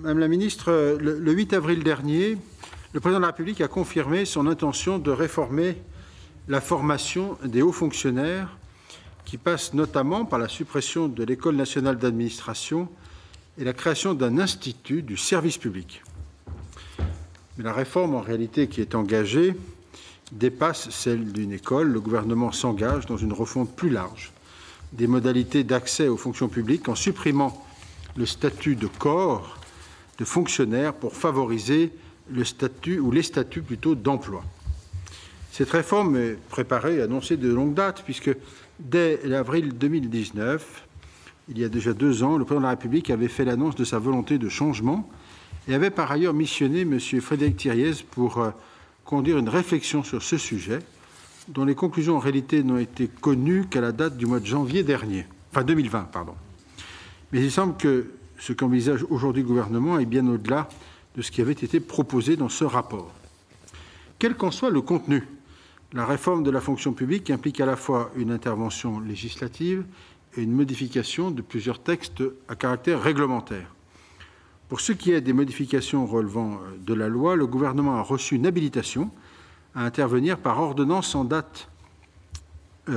Madame la ministre, le 8 avril dernier, le président de la République a confirmé son intention de réformer la formation des hauts fonctionnaires, qui passe notamment par la suppression de l'École nationale d'administration et la création d'un institut du service public. Mais la réforme, en réalité, qui est engagée, dépasse celle d'une école. Le gouvernement s'engage dans une refonte plus large des modalités d'accès aux fonctions publiques en supprimant le statut de corps de fonctionnaire pour favoriser le statut, ou les statuts plutôt, d'emploi. Cette réforme est préparée et annoncée de longue date, puisque dès l'avril 2019, il y a déjà 2 ans, le président de la République avait fait l'annonce de sa volonté de changement et avait par ailleurs missionné M. Frédéric Thiriez pour conduire une réflexion sur ce sujet, dont les conclusions en réalité n'ont été connues qu'à la date du mois de janvier dernier, enfin 2020, pardon. Mais il semble que ce qu'envisage aujourd'hui le gouvernement est bien au-delà de ce qui avait été proposé dans ce rapport. Quel qu'en soit le contenu, la réforme de la fonction publique implique à la fois une intervention législative et une modification de plusieurs textes à caractère réglementaire. Pour ce qui est des modifications relevant de la loi, le gouvernement a reçu une habilitation à intervenir par ordonnance en date,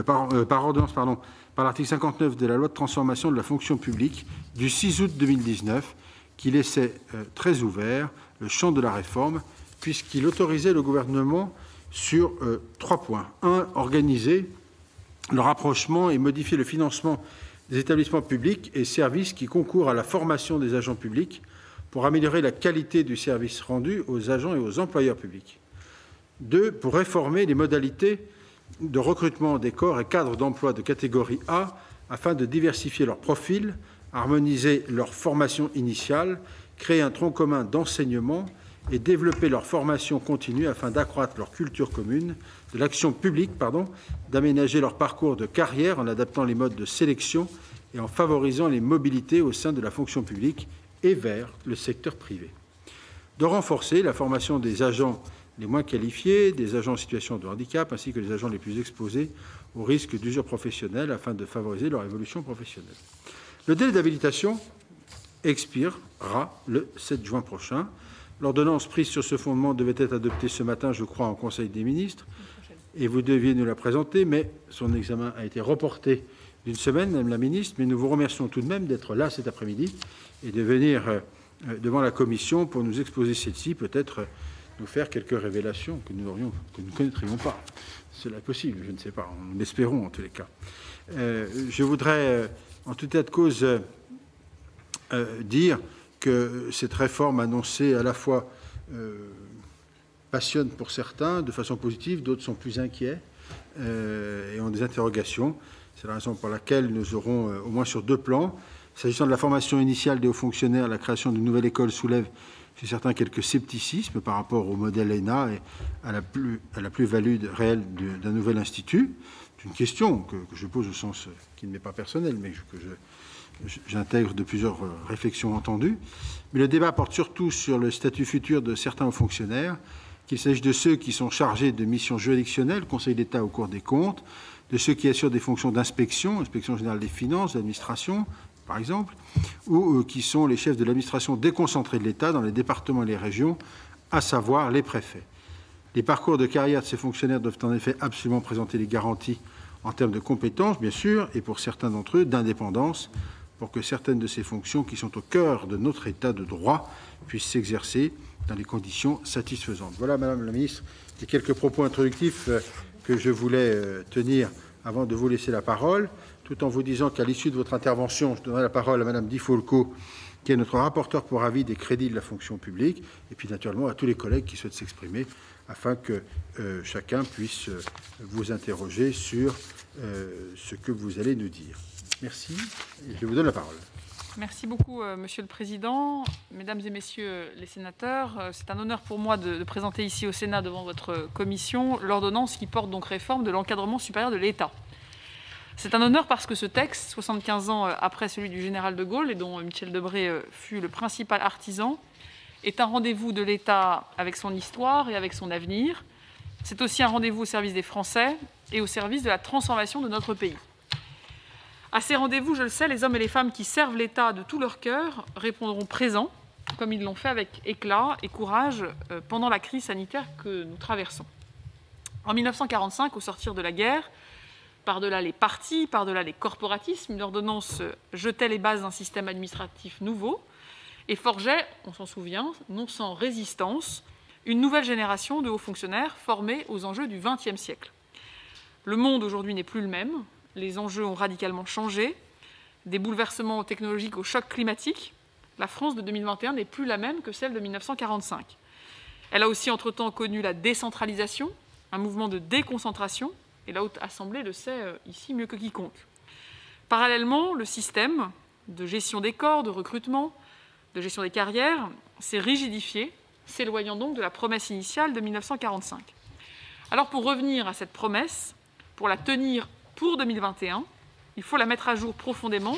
par l'article 59 de la loi de transformation de la fonction publique du 6 août 2019, qui laissait très ouvert le champ de la réforme, puisqu'il autorisait le gouvernement sur 3 points. 1. Organiser le rapprochement et modifier le financement des établissements publics et services qui concourent à la formation des agents publics pour améliorer la qualité du service rendu aux agents et aux employeurs publics. 2. Pour réformer les modalités de recrutement des corps et cadres d'emploi de catégorie A afin de diversifier leurs profils, harmoniser leur formation initiale, créer un tronc commun d'enseignement et développer leur formation continue afin d'accroître leur culture commune, de l'action publique, d'aménager leur parcours de carrière en adaptant les modes de sélection et en favorisant les mobilités au sein de la fonction publique et vers le secteur privé. De renforcer la formation des agents les moins qualifiés, des agents en situation de handicap, ainsi que les agents les plus exposés aux risques d'usure professionnelle afin de favoriser leur évolution professionnelle. Le délai d'habilitation expirera le 7 juin prochain. L'ordonnance prise sur ce fondement devait être adoptée ce matin, je crois, en Conseil des ministres, et vous deviez nous la présenter, mais son examen a été reporté d'une semaine, Madame la ministre, mais nous vous remercions tout de même d'être là cet après-midi et de venir devant la Commission pour nous exposer celle-ci, peut-être nous faire quelques révélations que nous ne connaîtrions pas. Cela est possible, je ne sais pas, nous l'espérons en tous les cas. Je voudrais, en tout état de cause, dire que cette réforme annoncée à la fois passionne pour certains de façon positive, d'autres sont plus inquiets et ont des interrogations. C'est la raison pour laquelle nous aurons, au moins sur 2 plans, s'agissant de la formation initiale des hauts fonctionnaires, la création d'une nouvelle école soulève chez certains quelques scepticismes par rapport au modèle ENA et à la plus-value réelle d'un nouvel institut. C'est une question que je pose au sens qui ne m'est pas personnel, mais que j'intègre de plusieurs réflexions entendues. Mais le débat porte surtout sur le statut futur de certains hauts fonctionnaires, qu'il s'agisse de ceux qui sont chargés de missions juridictionnelles, Conseil d'État ou Cour des comptes, de ceux qui assurent des fonctions d'inspection, Inspection générale des finances, d'administration, par exemple, ou qui sont les chefs de l'administration déconcentrée de l'État dans les départements et les régions, à savoir les préfets. Les parcours de carrière de ces fonctionnaires doivent en effet absolument présenter les garanties en termes de compétences, bien sûr, et pour certains d'entre eux, d'indépendance, pour que certaines de ces fonctions qui sont au cœur de notre État de droit puissent s'exercer dans des conditions satisfaisantes. Voilà, Madame la Ministre, les quelques propos introductifs que je voulais tenir avant de vous laisser la parole, tout en vous disant qu'à l'issue de votre intervention, je donnerai la parole à Madame Di Folco, qui est notre rapporteur pour avis des crédits de la fonction publique, et puis naturellement à tous les collègues qui souhaitent s'exprimer, afin que chacun puisse vous interroger sur ce que vous allez nous dire. Merci, et je vous donne la parole. Merci beaucoup, Monsieur le Président. Mesdames et Messieurs les sénateurs, c'est un honneur pour moi de présenter ici au Sénat, devant votre commission, l'ordonnance qui porte donc réforme de l'encadrement supérieur de l'État. C'est un honneur parce que ce texte, 75 ans après celui du général de Gaulle, et dont Michel Debré fut le principal artisan, est un rendez-vous de l'État avec son histoire et avec son avenir. C'est aussi un rendez-vous au service des Français et au service de la transformation de notre pays. À ces rendez-vous, je le sais, les hommes et les femmes qui servent l'État de tout leur cœur répondront présents comme ils l'ont fait avec éclat et courage pendant la crise sanitaire que nous traversons. En 1945, au sortir de la guerre, par-delà les partis, par-delà les corporatismes, une ordonnance jetait les bases d'un système administratif nouveau et forgeait, on s'en souvient, non sans résistance, une nouvelle génération de hauts fonctionnaires formés aux enjeux du XXe siècle. Le monde aujourd'hui n'est plus le même, les enjeux ont radicalement changé, des bouleversements technologiques au choc climatique. La France de 2021 n'est plus la même que celle de 1945. Elle a aussi entre-temps connu la décentralisation, un mouvement de déconcentration, et la Haute Assemblée le sait ici mieux que quiconque. Parallèlement, le système de gestion des corps, de recrutement, de gestion des carrières s'est rigidifié, s'éloignant donc de la promesse initiale de 1945. Alors pour revenir à cette promesse, pour la tenir pour 2021, il faut la mettre à jour profondément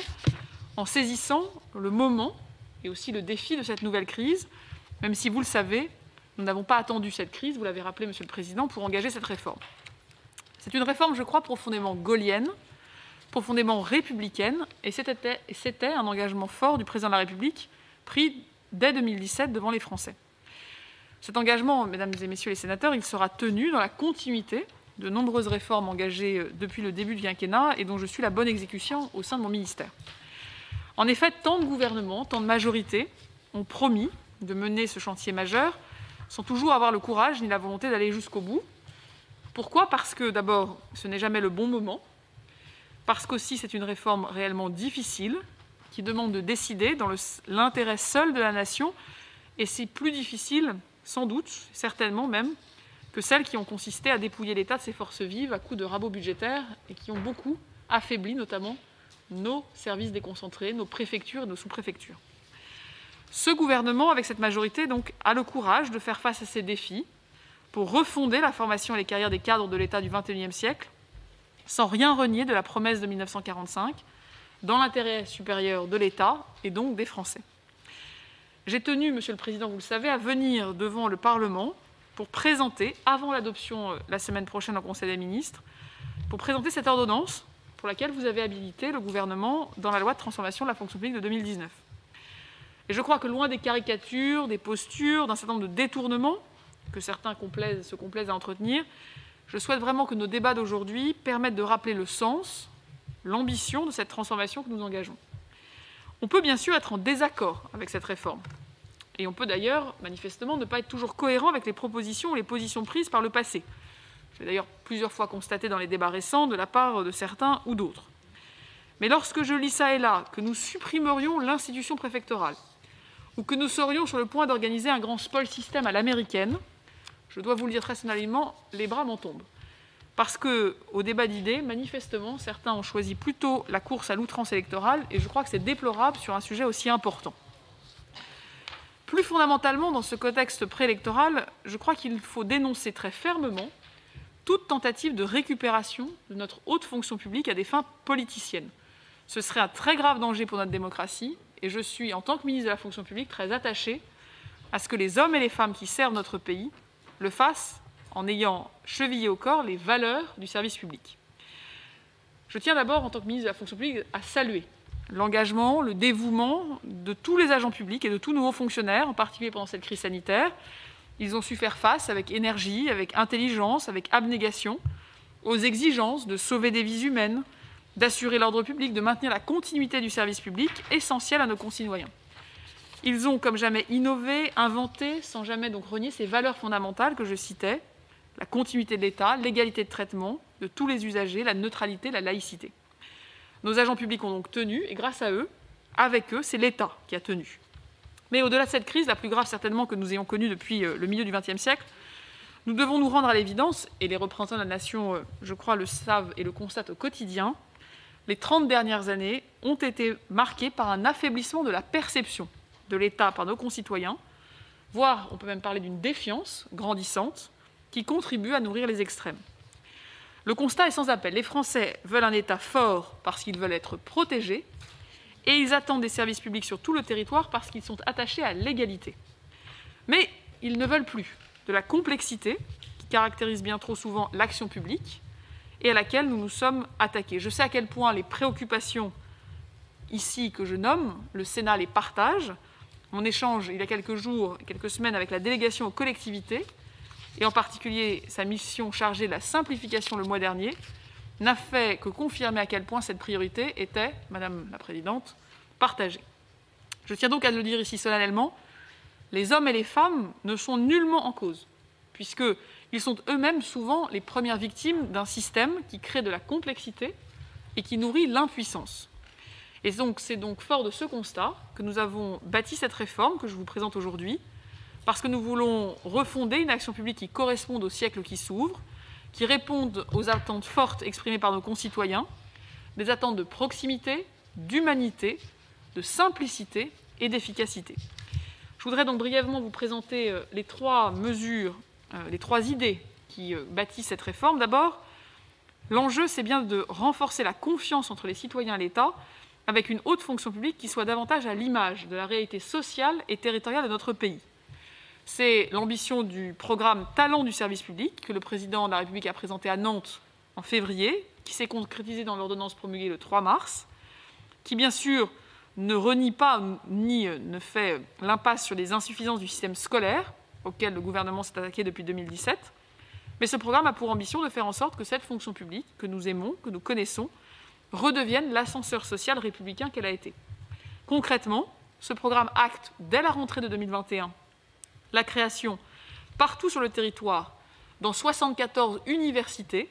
en saisissant le moment et aussi le défi de cette nouvelle crise, même si vous le savez, nous n'avons pas attendu cette crise, vous l'avez rappelé, Monsieur le Président, pour engager cette réforme. C'est une réforme, je crois, profondément gaullienne, profondément républicaine, et c'était un engagement fort du Président de la République pris dès 2017 devant les Français. Cet engagement, mesdames et messieurs les sénateurs, il sera tenu dans la continuité de nombreuses réformes engagées depuis le début du quinquennat et dont je suis la bonne exécution au sein de mon ministère. En effet, tant de gouvernements, tant de majorités ont promis de mener ce chantier majeur sans toujours avoir le courage ni la volonté d'aller jusqu'au bout. Pourquoi ? Parce que, d'abord, ce n'est jamais le bon moment, parce qu'aussi c'est une réforme réellement difficile, qui demande de décider dans l'intérêt seul de la nation, et c'est plus difficile, sans doute, certainement même, que celles qui ont consisté à dépouiller l'État de ses forces vives à coups de rabots budgétaires et qui ont beaucoup affaibli notamment nos services déconcentrés, nos préfectures et nos sous-préfectures. Ce gouvernement, avec cette majorité, donc, a le courage de faire face à ces défis pour refonder la formation et les carrières des cadres de l'État du XXIe siècle, sans rien renier de la promesse de 1945, dans l'intérêt supérieur de l'État et donc des Français. J'ai tenu, Monsieur le Président, vous le savez, à venir devant le Parlement pour présenter, avant l'adoption la semaine prochaine au Conseil des ministres, pour présenter cette ordonnance pour laquelle vous avez habilité le gouvernement dans la loi de transformation de la fonction publique de 2019. Et je crois que loin des caricatures, des postures, d'un certain nombre de détournements que certains se complaisent à entretenir, je souhaite vraiment que nos débats d'aujourd'hui permettent de rappeler le sens, l'ambition de cette transformation que nous engageons. On peut bien sûr être en désaccord avec cette réforme. Et on peut d'ailleurs, manifestement, ne pas être toujours cohérent avec les propositions ou les positions prises par le passé. J'ai d'ailleurs plusieurs fois constaté dans les débats récents de la part de certains ou d'autres. Mais lorsque je lis ça et là que nous supprimerions l'institution préfectorale ou que nous serions sur le point d'organiser un grand spoil system à l'américaine, je dois vous le dire très solennellement, les bras m'en tombent. Parce qu'au débat d'idées, manifestement, certains ont choisi plutôt la course à l'outrance électorale et je crois que c'est déplorable sur un sujet aussi important. Plus fondamentalement, dans ce contexte préélectoral, je crois qu'il faut dénoncer très fermement toute tentative de récupération de notre haute fonction publique à des fins politiciennes. Ce serait un très grave danger pour notre démocratie et je suis, en tant que ministre de la fonction publique, très attachée à ce que les hommes et les femmes qui servent notre pays le fassent en ayant chevillé au corps les valeurs du service public. Je tiens d'abord, en tant que ministre de la fonction publique, à saluer l'engagement, le dévouement de tous les agents publics et de tous nos hauts fonctionnaires, en particulier pendant cette crise sanitaire. Ils ont su faire face avec énergie, avec intelligence, avec abnégation aux exigences de sauver des vies humaines, d'assurer l'ordre public, de maintenir la continuité du service public, essentiel à nos concitoyens. Ils ont comme jamais innové, inventé, sans jamais donc renier ces valeurs fondamentales que je citais, la continuité de l'État, l'égalité de traitement de tous les usagers, la neutralité, la laïcité. Nos agents publics ont donc tenu, et grâce à eux, avec eux, c'est l'État qui a tenu. Mais au-delà de cette crise, la plus grave certainement que nous ayons connue depuis le milieu du XXe siècle, nous devons nous rendre à l'évidence, et les représentants de la nation, je crois, le savent et le constatent au quotidien, les 30 dernières années ont été marquées par un affaiblissement de la perception de l'État par nos concitoyens, voire on peut même parler d'une défiance grandissante qui contribue à nourrir les extrêmes. Le constat est sans appel. Les Français veulent un État fort parce qu'ils veulent être protégés et ils attendent des services publics sur tout le territoire parce qu'ils sont attachés à l'égalité. Mais ils ne veulent plus de la complexité qui caractérise bien trop souvent l'action publique et à laquelle nous nous sommes attaqués. Je sais à quel point les préoccupations ici que je nomme, le Sénat les partage, mon échange il y a quelques jours, quelques semaines avec la délégation aux collectivités, et en particulier sa mission chargée de la simplification le mois dernier, n'a fait que confirmer à quel point cette priorité était, Madame la Présidente, partagée. Je tiens donc à le dire ici solennellement, les hommes et les femmes ne sont nullement en cause, puisqu'ils sont eux-mêmes souvent les premières victimes d'un système qui crée de la complexité et qui nourrit l'impuissance. Et donc, c'est donc fort de ce constat que nous avons bâti cette réforme que je vous présente aujourd'hui, parce que nous voulons refonder une action publique qui corresponde au siècle qui s'ouvre, qui réponde aux attentes fortes exprimées par nos concitoyens, des attentes de proximité, d'humanité, de simplicité et d'efficacité. Je voudrais donc brièvement vous présenter les trois mesures, les trois idées qui bâtissent cette réforme. D'abord, l'enjeu, c'est bien de renforcer la confiance entre les citoyens et l'État avec une haute fonction publique qui soit davantage à l'image de la réalité sociale et territoriale de notre pays. C'est l'ambition du programme Talents du service public que le président de la République a présenté à Nantes en février, qui s'est concrétisé dans l'ordonnance promulguée le 3 mars, qui bien sûr ne renie pas ni ne fait l'impasse sur les insuffisances du système scolaire, auquel le gouvernement s'est attaqué depuis 2017, mais ce programme a pour ambition de faire en sorte que cette fonction publique, que nous aimons, que nous connaissons, redevienne l'ascenseur social républicain qu'elle a été. Concrètement, ce programme acte, dès la rentrée de 2021, la création, partout sur le territoire, dans 74 universités,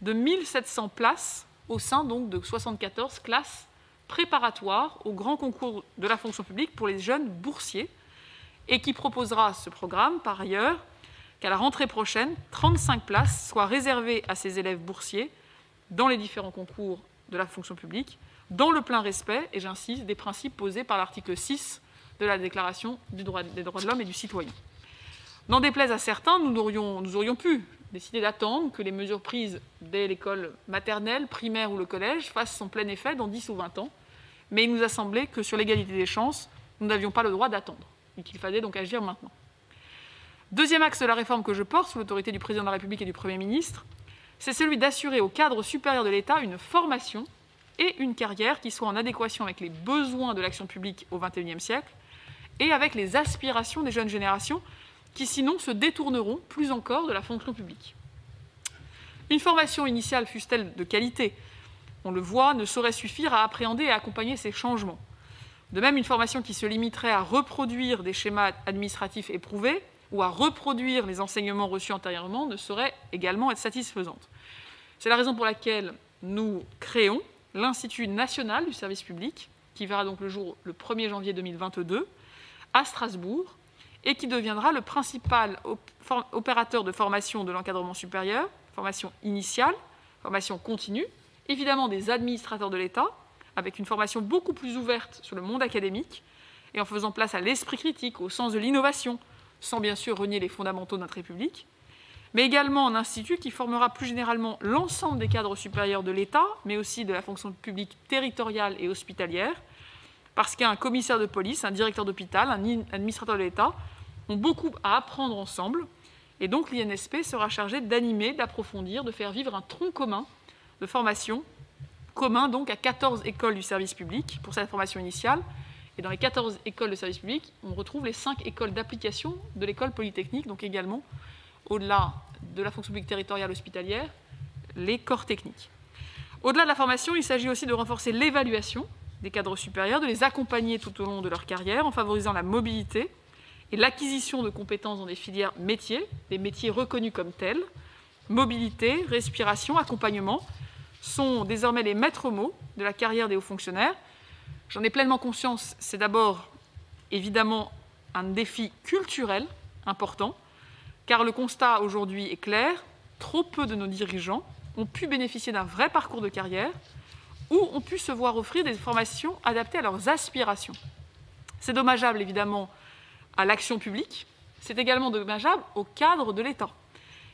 de 1700 places au sein donc de 74 classes préparatoires au grand concours de la fonction publique pour les jeunes boursiers, et qui proposera ce programme, par ailleurs, qu'à la rentrée prochaine, 35 places soient réservées à ces élèves boursiers dans les différents concours de la fonction publique, dans le plein respect, et j'insiste, des principes posés par l'article 6 de la Déclaration des droits de l'homme et du citoyen. N'en déplaise à certains, nous aurions pu décider d'attendre que les mesures prises dès l'école maternelle, primaire ou le collège fassent son plein effet dans 10 ou 20 ans, mais il nous a semblé que sur l'égalité des chances, nous n'avions pas le droit d'attendre, et qu'il fallait donc agir maintenant. Deuxième axe de la réforme que je porte, sous l'autorité du Président de la République et du Premier ministre, c'est celui d'assurer au cadre supérieur de l'État une formation et une carrière qui soient en adéquation avec les besoins de l'action publique au XXIe siècle et avec les aspirations des jeunes générations qui sinon se détourneront plus encore de la fonction publique. Une formation initiale, fût-elle de qualité, on le voit, ne saurait suffire à appréhender et à accompagner ces changements. De même, une formation qui se limiterait à reproduire des schémas administratifs éprouvés ou à reproduire les enseignements reçus antérieurement ne saurait également être satisfaisante. C'est la raison pour laquelle nous créons l'Institut national du service public, qui verra donc le jour le 1er janvier 2022, à Strasbourg, et qui deviendra le principal opérateur de formation de l'encadrement supérieur, formation initiale, formation continue, évidemment des administrateurs de l'État, avec une formation beaucoup plus ouverte sur le monde académique, et en faisant place à l'esprit critique, au sens de l'innovation, sans bien sûr renier les fondamentaux de notre République, mais également un institut qui formera plus généralement l'ensemble des cadres supérieurs de l'État, mais aussi de la fonction publique territoriale et hospitalière, parce qu'un commissaire de police, un directeur d'hôpital, un administrateur de l'État ont beaucoup à apprendre ensemble, et donc l'INSP sera chargé d'animer, d'approfondir, de faire vivre un tronc commun de formation, commun donc à 14 écoles du service public pour cette formation initiale. Et dans les 14 écoles de service public, on retrouve les 5 écoles d'application de l'école polytechnique, donc également, au-delà de la fonction publique territoriale hospitalière, les corps techniques. Au-delà de la formation, il s'agit aussi de renforcer l'évaluation des cadres supérieurs, de les accompagner tout au long de leur carrière en favorisant la mobilité et l'acquisition de compétences dans des filières métiers, des métiers reconnus comme tels. Mobilité, respiration, accompagnement sont désormais les maîtres mots de la carrière des hauts fonctionnaires. J'en ai pleinement conscience, c'est d'abord évidemment un défi culturel important, car le constat aujourd'hui est clair, trop peu de nos dirigeants ont pu bénéficier d'un vrai parcours de carrière ou ont pu se voir offrir des formations adaptées à leurs aspirations. C'est dommageable évidemment à l'action publique, c'est également dommageable au cadre de l'État.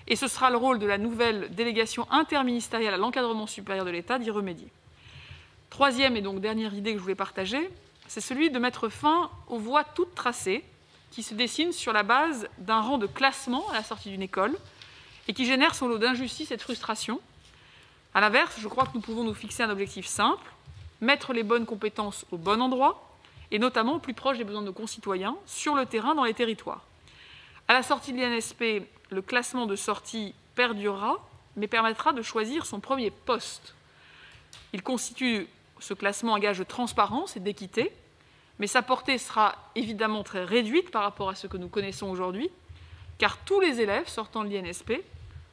Et ce sera le rôle de la nouvelle délégation interministérielle à l'encadrement supérieur de l'État d'y remédier. Troisième et donc dernière idée que je voulais partager, c'est celui de mettre fin aux voies toutes tracées qui se dessinent sur la base d'un rang de classement à la sortie d'une école et qui génère son lot d'injustice et de frustration. A l'inverse, je crois que nous pouvons nous fixer un objectif simple, mettre les bonnes compétences au bon endroit et notamment au plus proche des besoins de nos concitoyens, sur le terrain, dans les territoires. À la sortie de l'INSP, le classement de sortie perdurera, mais permettra de choisir son premier poste. Il constitue ce classement un gage de transparence et d'équité, mais sa portée sera évidemment très réduite par rapport à ce que nous connaissons aujourd'hui, car tous les élèves sortant de l'INSP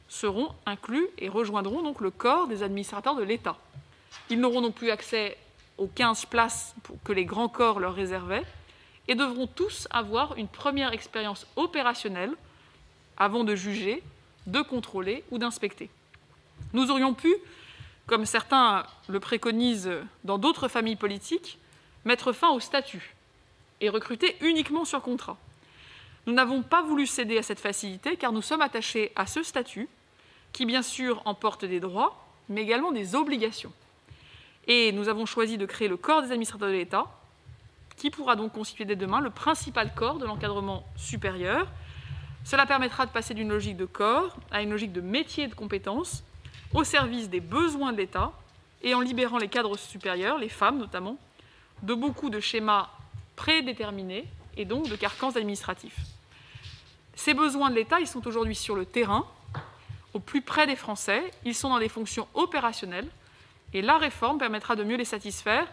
seront inclus et rejoindront donc le corps des administrateurs de l'État. Ils n'auront donc plus accès aux 15 places que les grands corps leur réservaient et devront tous avoir une première expérience opérationnelle avant de juger, de contrôler ou d'inspecter. Nous aurions pu, comme certains le préconisent dans d'autres familles politiques, mettre fin au statut et recruter uniquement sur contrat. Nous n'avons pas voulu céder à cette facilité car nous sommes attachés à ce statut qui, bien sûr, emporte des droits, mais également des obligations. Et nous avons choisi de créer le corps des administrateurs de l'État, qui pourra donc constituer dès demain le principal corps de l'encadrement supérieur. Cela permettra de passer d'une logique de corps à une logique de métier et de compétences, au service des besoins de l'État, et en libérant les cadres supérieurs, les femmes notamment, de beaucoup de schémas prédéterminés et donc de carcans administratifs. Ces besoins de l'État, ils sont aujourd'hui sur le terrain, au plus près des Français, ils sont dans des fonctions opérationnelles, et la réforme permettra de mieux les satisfaire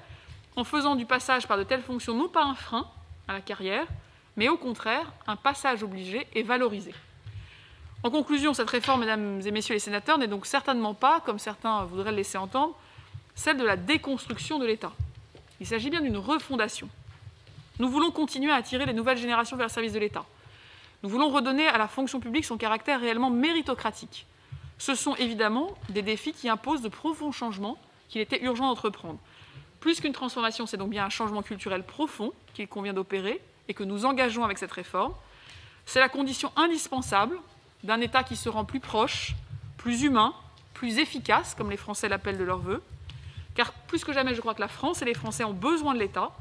en faisant du passage par de telles fonctions non pas un frein à la carrière, mais au contraire un passage obligé et valorisé. En conclusion, cette réforme, mesdames et messieurs les sénateurs, n'est donc certainement pas, comme certains voudraient le laisser entendre, celle de la déconstruction de l'État. Il s'agit bien d'une refondation. Nous voulons continuer à attirer les nouvelles générations vers le service de l'État. Nous voulons redonner à la fonction publique son caractère réellement méritocratique. Ce sont évidemment des défis qui imposent de profonds changements qu'il était urgent d'entreprendre. Plus qu'une transformation, c'est donc bien un changement culturel profond qu'il convient d'opérer et que nous engageons avec cette réforme. C'est la condition indispensable d'un État qui se rend plus proche, plus humain, plus efficace, comme les Français l'appellent de leur vœu. Car plus que jamais, je crois que la France et les Français ont besoin de l'État,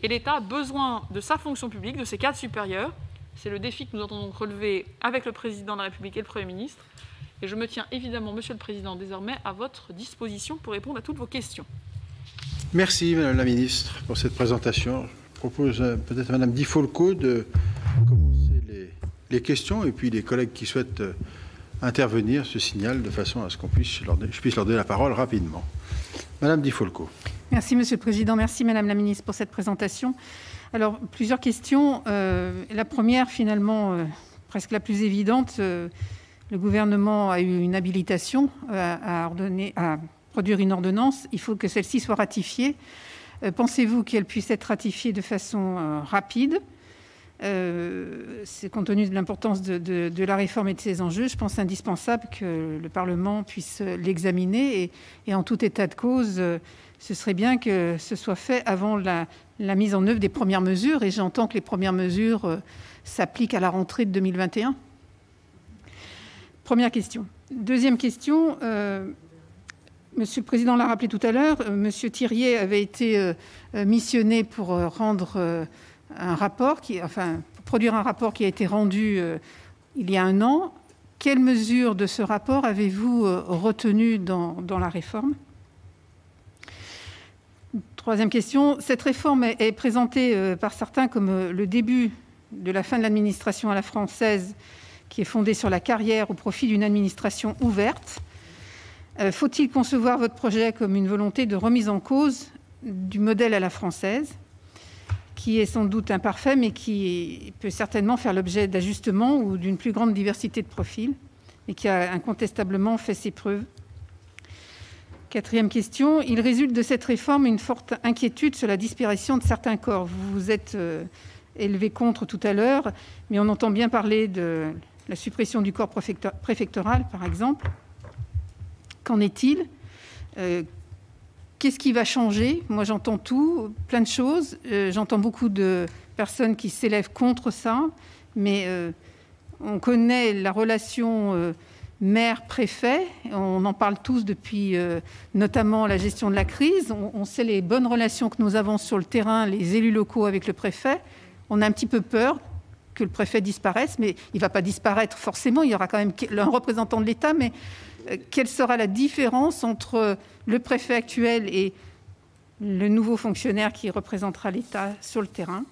et l'État a besoin de sa fonction publique, de ses cadres supérieurs. C'est le défi que nous entendons relever avec le Président de la République et le Premier ministre. Et je me tiens évidemment, Monsieur le Président, désormais à votre disposition pour répondre à toutes vos questions. Merci, Madame la Ministre, pour cette présentation. Je propose peut-être à Madame Di Folco de commencer les questions, et puis les collègues qui souhaitent intervenir se signalent de façon à ce je puisse leur donner la parole rapidement. Madame Di Folco. Merci, Monsieur le Président. Merci, Madame la Ministre, pour cette présentation. Alors, plusieurs questions. La première, finalement, presque la plus évidente. Le gouvernement a eu une habilitation à produire une ordonnance. Il faut que celle-ci soit ratifiée. Pensez-vous qu'elle puisse être ratifiée de façon rapide ? C'est compte tenu de l'importance de la réforme et de ses enjeux, je pense indispensable que le Parlement puisse l'examiner et en tout état de cause, ce serait bien que ce soit fait avant la mise en œuvre des premières mesures, et j'entends que les premières mesures s'appliquent à la rentrée de 2021. Première question. Deuxième question, Monsieur le Président l'a rappelé tout à l'heure, Monsieur Thiriet avait été missionné pour rendre un rapport, pour produire un rapport qui a été rendu il y a 1 an. Quelles mesures de ce rapport avez-vous retenues dans la réforme ? Troisième question, cette réforme est présentée par certains comme le début de la fin de l'administration à la française, qui est fondée sur la carrière au profit d'une administration ouverte. Faut-il concevoir votre projet comme une volonté de remise en cause du modèle à la française, qui est sans doute imparfait, mais qui peut certainement faire l'objet d'ajustements ou d'une plus grande diversité de profils, et qui a incontestablement fait ses preuves? Quatrième question, il résulte de cette réforme une forte inquiétude sur la disparition de certains corps. Vous vous êtes élevé contre tout à l'heure, mais on entend bien parler de la suppression du corps préfectoral, par exemple. Qu'en est-il ? Qu'est-ce qui va changer ? Moi, j'entends tout, plein de choses. J'entends beaucoup de personnes qui s'élèvent contre ça, mais on connaît la relation maire-préfet. On en parle tous depuis notamment la gestion de la crise. On sait les bonnes relations que nous avons sur le terrain, les élus locaux avec le préfet. On a un petit peu peur que le préfet disparaisse, mais il ne va pas disparaître forcément. Il y aura quand même un représentant de l'État, mais quelle sera la différence entre le préfet actuel et le nouveau fonctionnaire qui représentera l'État sur le terrain.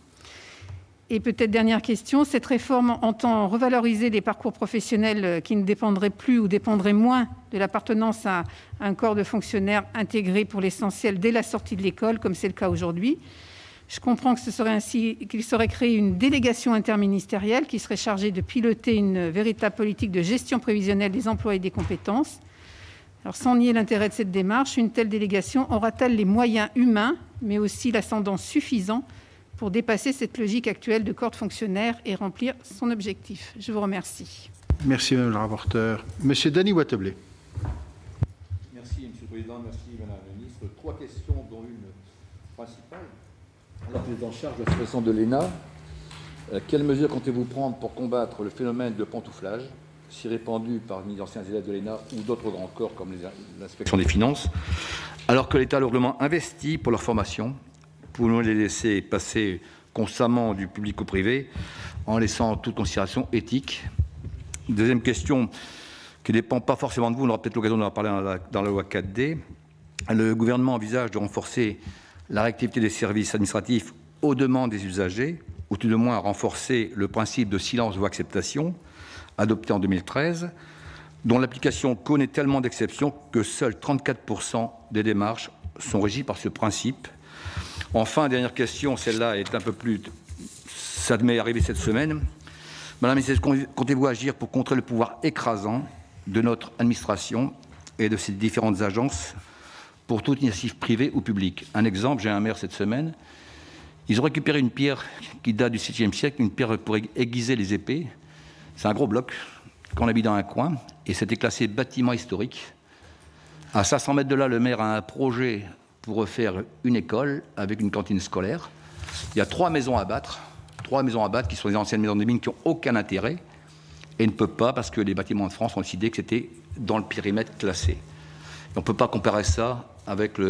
Et peut-être dernière question, cette réforme entend revaloriser les parcours professionnels qui ne dépendraient plus ou dépendraient moins de l'appartenance à un corps de fonctionnaires intégrés pour l'essentiel dès la sortie de l'école, comme c'est le cas aujourd'hui. Je comprends que qu'il serait créé une délégation interministérielle qui serait chargée de piloter une véritable politique de gestion prévisionnelle des emplois et des compétences. Alors, sans nier l'intérêt de cette démarche, une telle délégation aura-t-elle les moyens humains, mais aussi l'ascendance suffisant pour dépasser cette logique actuelle de corps de fonctionnaires et remplir son objectif? Je vous remercie. Merci, Madame la rapporteure. Monsieur Dany Wattebled. Merci, Monsieur le Président. Merci, Madame la Ministre. 3 questions, dont une principale. Alors, vous êtes en charge de la situation de l'ENA. Quelles mesures comptez-vous prendre pour combattre le phénomène de pantouflage, si répandu parmi les anciens élèves de l'ENA ou d'autres grands corps comme l'inspection des finances, alors que l'État a lourdement investi pour leur formation? Pouvons-nous les laisser passer constamment du public au privé en laissant toute considération éthique? Deuxième question, qui ne dépend pas forcément de vous, on aura peut-être l'occasion d'en parler dans la loi 4D. Le gouvernement envisage de renforcer la réactivité des services administratifs aux demandes des usagers, ou tout de moins renforcer le principe de silence ou acceptation, adopté en 2013, dont l'application connaît tellement d'exceptions que seuls 34% des démarches sont régies par ce principe. Enfin, dernière question, celle-là est un peu plus... Ça m'est arrivé cette semaine. Madame la ministre, comptez-vous agir pour contrer le pouvoir écrasant de notre administration et de ses différentes agences pour toute initiative privée ou publique? Un exemple, j'ai un maire cette semaine. Ils ont récupéré une pierre qui date du 7e siècle, une pierre pour aiguiser les épées. C'est un gros bloc qu'on a mis dans un coin et c'était classé bâtiment historique. À 500 mètres de là, le maire a un projet pour refaire une école avec une cantine scolaire. Il y a 3 maisons à battre qui sont des anciennes maisons de mines qui n'ont aucun intérêt et ne peut pas parce que les bâtiments de France ont décidé que c'était dans le périmètre classé. Et on ne peut pas comparer ça avec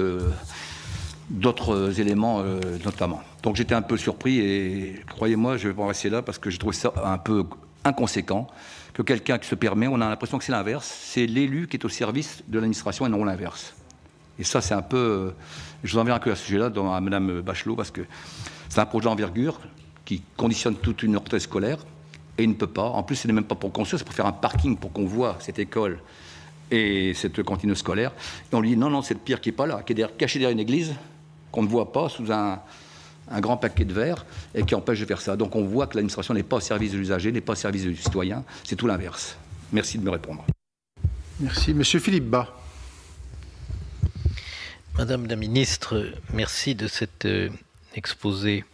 d'autres éléments notamment. Donc j'étais un peu surpris et croyez-moi, je vais pas en rester là parce que j'ai trouvé ça un peu inconséquent que quelqu'un qui se permet, on a l'impression que c'est l'inverse, c'est l'élu qui est au service de l'administration et non l'inverse. Et ça, c'est un peu... Je vous enverrai un peu à ce sujet-là à Mme Bachelot, parce que c'est un projet d'envergure qui conditionne toute une rentrée scolaire, et il ne peut pas. En plus, ce n'est même pas pour construire, c'est pour faire un parking, pour qu'on voit cette école et cette cantine scolaire. Et on lui dit, non, c'est le pire qui n'est pas là, qui est caché derrière une église, qu'on ne voit pas, sous un grand paquet de verre, et qui empêche de faire ça. Donc on voit que l'administration n'est pas au service de l'usager, n'est pas au service du citoyen, c'est tout l'inverse. Merci de me répondre. Merci. Monsieur Philippe Bas. Madame la Ministre, merci de cet exposé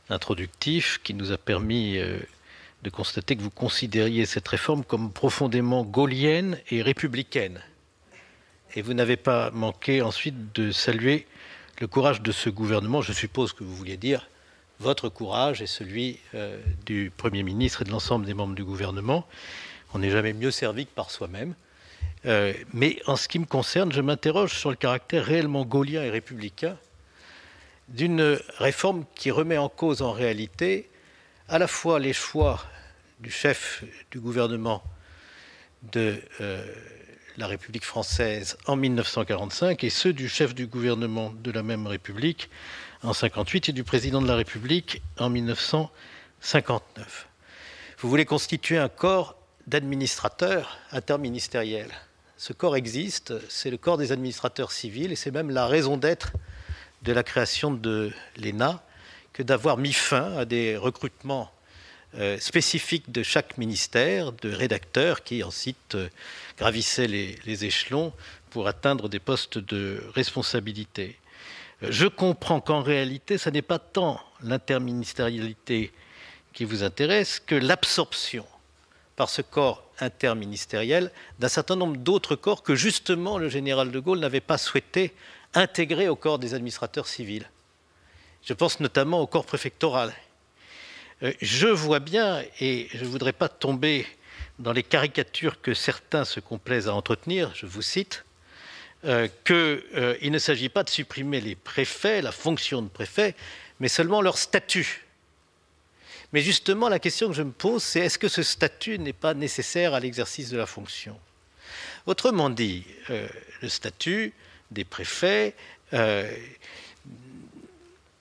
introductif qui nous a permis de constater que vous considériez cette réforme comme profondément gaullienne et républicaine. Et vous n'avez pas manqué ensuite de saluer le courage de ce gouvernement. Je suppose que vous vouliez dire votre courage et celui du Premier ministre et de l'ensemble des membres du gouvernement. On n'est jamais mieux servi que par soi-même. Mais en ce qui me concerne, je m'interroge sur le caractère réellement gaullien et républicain d'une réforme qui remet en cause en réalité à la fois les choix du chef du gouvernement de la République française en 1945 et ceux du chef du gouvernement de la même République en 1958 et du président de la République en 1959. Vous voulez constituer un corps d'administrateurs interministériels. Ce corps existe, c'est le corps des administrateurs civils et c'est même la raison d'être de la création de l'ENA que d'avoir mis fin à des recrutements spécifiques de chaque ministère, de rédacteurs qui ensuite gravissaient les échelons pour atteindre des postes de responsabilité. Je comprends qu'en réalité, ce n'est pas tant l'interministérialité qui vous intéresse que l'absorption par ce corps interministériel d'un certain nombre d'autres corps que justement le général de Gaulle n'avait pas souhaité intégrer au corps des administrateurs civils. Je pense notamment au corps préfectoral. Je vois bien, et je ne voudrais pas tomber dans les caricatures que certains se complaisent à entretenir, je vous cite, qu'il ne s'agit pas de supprimer les préfets, la fonction de préfet, mais seulement leur statut. Mais justement, la question que je me pose, c'est est-ce que ce statut n'est pas nécessaire à l'exercice de la fonction? Autrement dit, le statut des préfets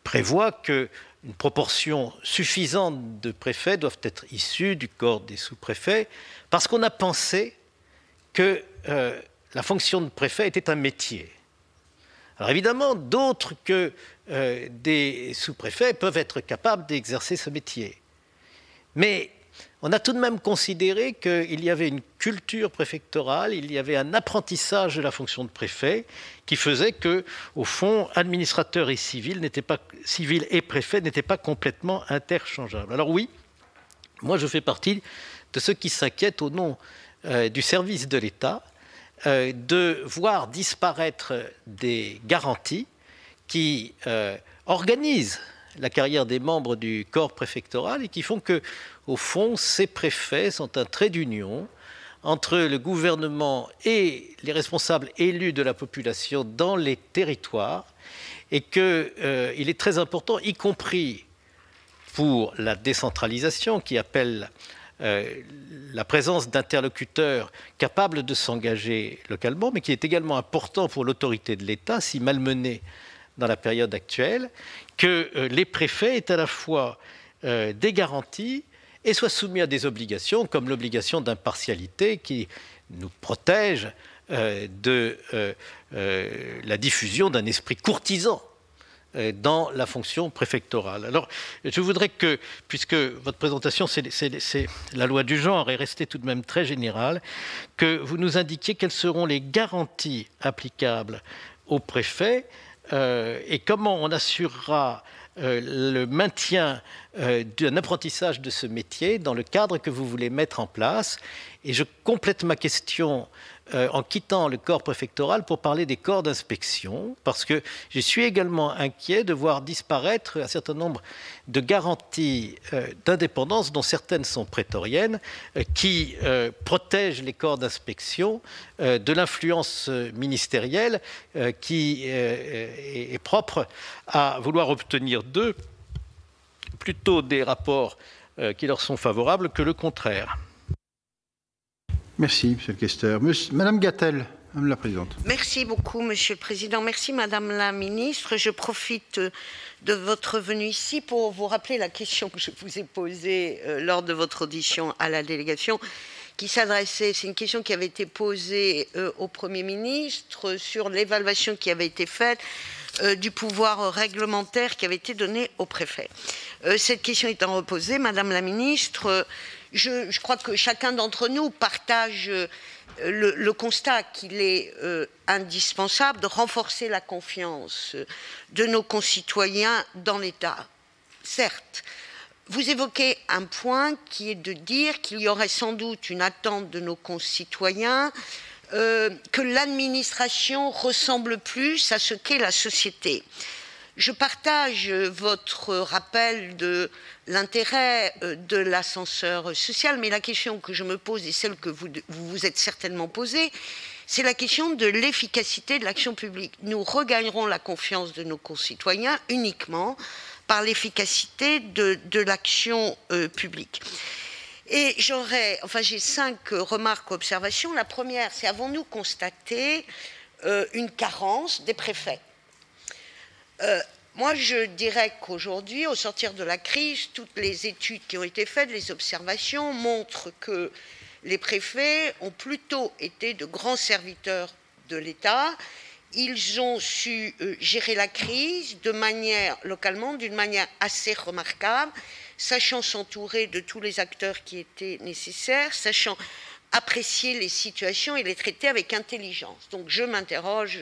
prévoit qu'une proportion suffisante de préfets doivent être issus du corps des sous-préfets, parce qu'on a pensé que la fonction de préfet était un métier. Alors évidemment, d'autres que des sous-préfets peuvent être capables d'exercer ce métier. Mais on a tout de même considéré qu'il y avait une culture préfectorale, il y avait un apprentissage de la fonction de préfet qui faisait que, au fond, administrateur et civil et préfet n'étaient pas complètement interchangeables. Alors oui, moi je fais partie de ceux qui s'inquiètent au nom du service de l'État de voir disparaître des garanties qui organisent la carrière des membres du corps préfectoral et qui font que, au fond, ces préfets sont un trait d'union entre le gouvernement et les responsables élus de la population dans les territoires, et qu'il est très important, y compris pour la décentralisation, qui appelle la présence d'interlocuteurs capables de s'engager localement, mais qui est également important pour l'autorité de l'État, si malmenée dans la période actuelle, que les préfets aient à la fois des garanties et soient soumis à des obligations, comme l'obligation d'impartialité qui nous protège de la diffusion d'un esprit courtisan dans la fonction préfectorale. Alors, je voudrais que, puisque votre présentation, c'est la loi du genre, est restée tout de même très générale, que vous nous indiquiez quelles seront les garanties applicables aux préfets et comment on assurera le maintien d'un apprentissage de ce métier dans le cadre que vous voulez mettre en place. Et je complète ma question en quittant le corps préfectoral pour parler des corps d'inspection, parce que je suis également inquiet de voir disparaître un certain nombre de garanties d'indépendance, dont certaines sont prétoriennes, qui protègent les corps d'inspection de l'influence ministérielle qui est propre à vouloir obtenir d'eux plutôt des rapports qui leur sont favorables que le contraire. Merci, Monsieur le questeur. Madame Gatel, Madame la Présidente. Merci beaucoup, Monsieur le Président. Merci, Madame la Ministre. Je profite de votre venue ici pour vous rappeler la question que je vous ai posée lors de votre audition à la délégation, qui s'adressait, c'est une question qui avait été posée au Premier ministre sur l'évaluation qui avait été faite du pouvoir réglementaire qui avait été donné au préfet. Cette question étant reposée, Madame la Ministre, je crois que chacun d'entre nous partage le constat qu'il est indispensable de renforcer la confiance de nos concitoyens dans l'État. Certes, vous évoquez un point qui est de dire qu'il y aurait sans doute une attente de nos concitoyens que l'administration ressemble plus à ce qu'est la société. Je partage votre rappel de l'intérêt de l'ascenseur social, mais la question que je me pose et celle que vous vous êtes certainement posée, c'est la question de l'efficacité de l'action publique. Nous regagnerons la confiance de nos concitoyens uniquement par l'efficacité de l'action publique. Et j'ai 5 remarques, observations. La première, c'est avons-nous constaté une carence des préfets ? Moi, je dirais qu'aujourd'hui, au sortir de la crise, toutes les études qui ont été faites, les observations montrent que les préfets ont plutôt été de grands serviteurs de l'État. Ils ont su gérer la crise localement, d'une manière assez remarquable, sachant s'entourer de tous les acteurs qui étaient nécessaires, sachant apprécier les situations et les traiter avec intelligence. Donc je m'interroge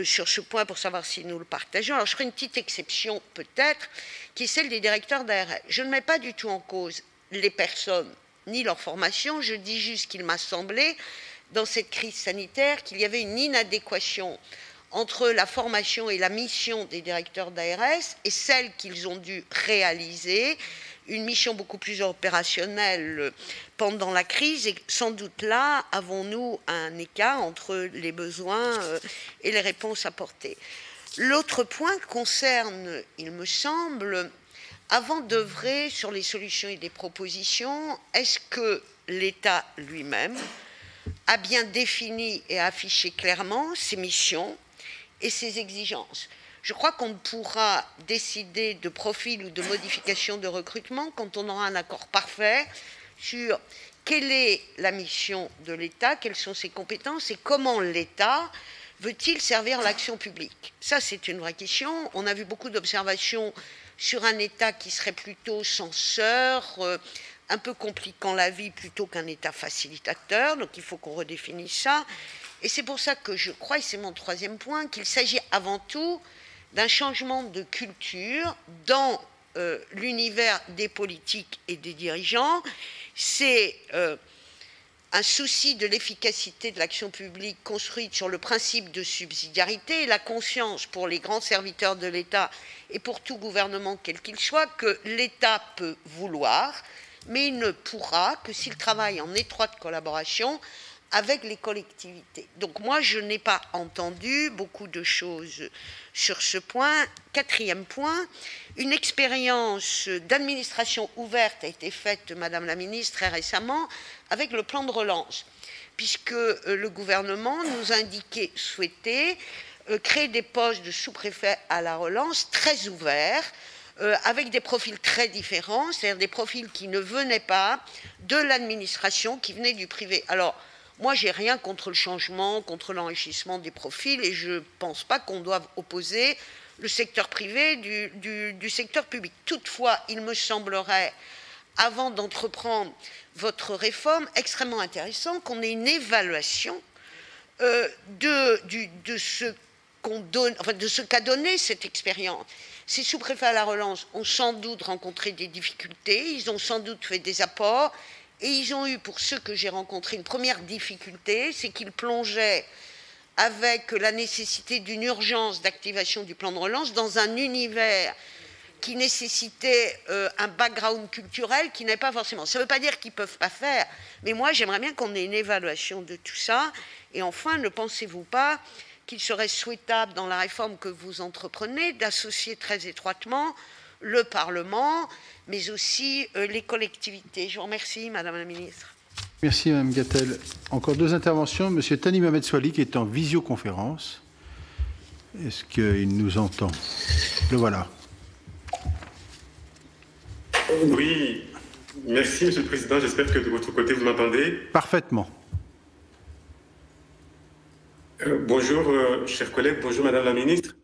sur ce point pour savoir si nous le partageons. Alors je ferai une petite exception peut-être, qui est celle des directeurs d'ARS. Je ne mets pas du tout en cause les personnes ni leur formation, je dis juste qu'il m'a semblé, dans cette crise sanitaire, qu'il y avait une inadéquation entre la formation et la mission des directeurs d'ARS et celle qu'ils ont dû réaliser, une mission beaucoup plus opérationnelle pendant la crise, et sans doute là, avons-nous un écart entre les besoins et les réponses apportées. L'autre point concerne, il me semble, avant d'œuvrer sur les solutions et des propositions, est-ce que l'État lui-même a bien défini et affiché clairement ses missions et ses exigences. Je crois qu'on ne pourra décider de profil ou de modification de recrutement quand on aura un accord parfait sur quelle est la mission de l'État, quelles sont ses compétences et comment l'État veut-il servir l'action publique. Ça, c'est une vraie question. On a vu beaucoup d'observations sur un État qui serait plutôt censeur, un peu compliquant la vie plutôt qu'un État facilitateur. Donc, il faut qu'on redéfinisse ça. Et c'est pour ça que je crois, et c'est mon troisième point, qu'il s'agit avant tout d'un changement de culture dans l'univers des politiques et des dirigeants. C'est un souci de l'efficacité de l'action publique construite sur le principe de subsidiarité et la conscience pour les grands serviteurs de l'État et pour tout gouvernement quel qu'il soit que l'État peut vouloir, mais il ne pourra que s'il travaille en étroite collaboration avec les collectivités. Donc moi, je n'ai pas entendu beaucoup de choses sur ce point. Quatrième point, une expérience d'administration ouverte a été faite, Madame la Ministre, très récemment, avec le plan de relance, puisque le gouvernement nous indiquait souhaiter créer des postes de sous-préfet à la relance très ouverts, avec des profils très différents, c'est-à-dire des profils qui ne venaient pas de l'administration, qui venaient du privé. Alors, moi, j'ai rien contre le changement, contre l'enrichissement des profils, et je ne pense pas qu'on doive opposer le secteur privé du secteur public. Toutefois, il me semblerait, avant d'entreprendre votre réforme, extrêmement intéressant qu'on ait une évaluation de ce qu'a donné cette expérience. Ces sous-préfets à la relance ont sans doute rencontré des difficultés, ils ont sans doute fait des apports, et ils ont eu, pour ceux que j'ai rencontrés, une première difficulté, c'est qu'ils plongeaient avec la nécessité d'une urgence d'activation du plan de relance dans un univers qui nécessitait un background culturel qui n'est pas forcément. Ça ne veut pas dire qu'ils ne peuvent pas faire, mais moi j'aimerais bien qu'on ait une évaluation de tout ça. Et enfin, ne pensez-vous pas qu'il serait souhaitable dans la réforme que vous entreprenez d'associer très étroitement le Parlement, mais aussi les collectivités. Je vous remercie, Madame la Ministre. Merci, Mme Gatel. Encore deux interventions. Monsieur Thani Mohamed Soili, qui est en visioconférence. Est-ce qu'il nous entend? Le voilà. Oui, merci, Monsieur le Président. J'espère que de votre côté, vous m'entendez. Parfaitement. Bonjour, chers collègues. Bonjour, Madame la Ministre.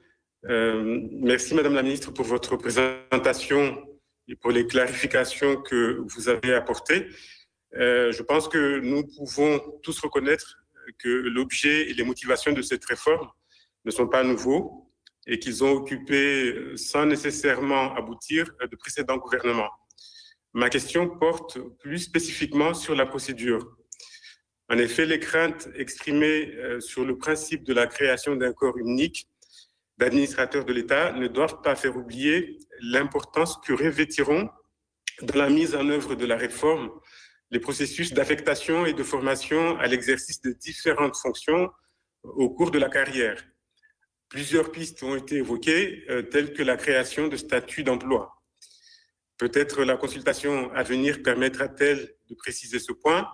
Merci, Madame la Ministre, pour votre présentation et pour les clarifications que vous avez apportées. Je pense que nous pouvons tous reconnaître que l'objet et les motivations de cette réforme ne sont pas nouveaux et qu'ils ont occupé, sans nécessairement aboutir, de précédents gouvernements. Ma question porte plus spécifiquement sur la procédure. En effet, les craintes exprimées sur le principe de la création d'un corps unique d'administrateurs de l'État ne doivent pas faire oublier l'importance que revêtiront dans la mise en œuvre de la réforme les processus d'affectation et de formation à l'exercice de différentes fonctions au cours de la carrière. Plusieurs pistes ont été évoquées, telles que la création de statuts d'emploi. Peut-être la consultation à venir permettra-t-elle de préciser ce point,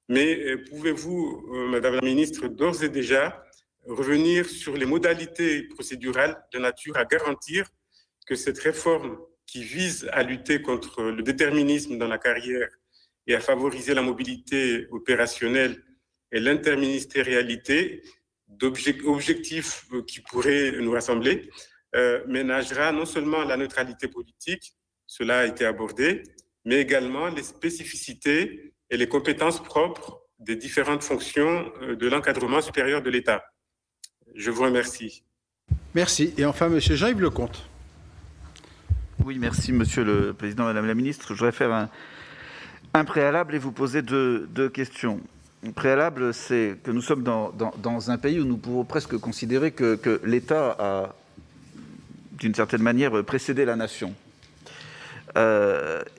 mais pouvez-vous, Madame la Ministre, d'ores et déjà revenir sur les modalités procédurales de nature à garantir que cette réforme qui vise à lutter contre le déterminisme dans la carrière et à favoriser la mobilité opérationnelle et l'interministérialité, d'objectifs qui pourraient nous rassembler, ménagera non seulement la neutralité politique, cela a été abordé, mais également les spécificités et les compétences propres des différentes fonctions de l'encadrement supérieur de l'État. Je vous remercie. Merci. Et enfin, Monsieur Jean-Yves Lecomte. Oui, merci, Monsieur le Président, Madame la Ministre. Je voudrais faire un préalable et vous poser deux questions. Le préalable, c'est que nous sommes dans un pays où nous pouvons presque considérer que l'État a, d'une certaine manière, précédé la nation.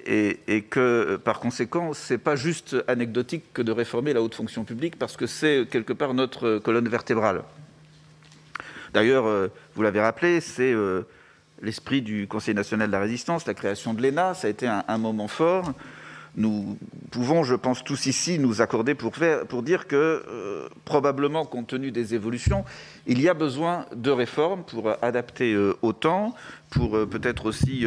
Et que, par conséquent, ce n'est pas juste anecdotique que de réformer la haute fonction publique, parce que c'est, quelque part, notre colonne vertébrale. D'ailleurs, vous l'avez rappelé, c'est l'esprit du Conseil national de la résistance, la création de l'ENA, ça a été un moment fort. Nous pouvons, je pense, tous ici nous accorder pour dire que, probablement, compte tenu des évolutions, il y a besoin de réformes pour adapter au temps, pour peut-être aussi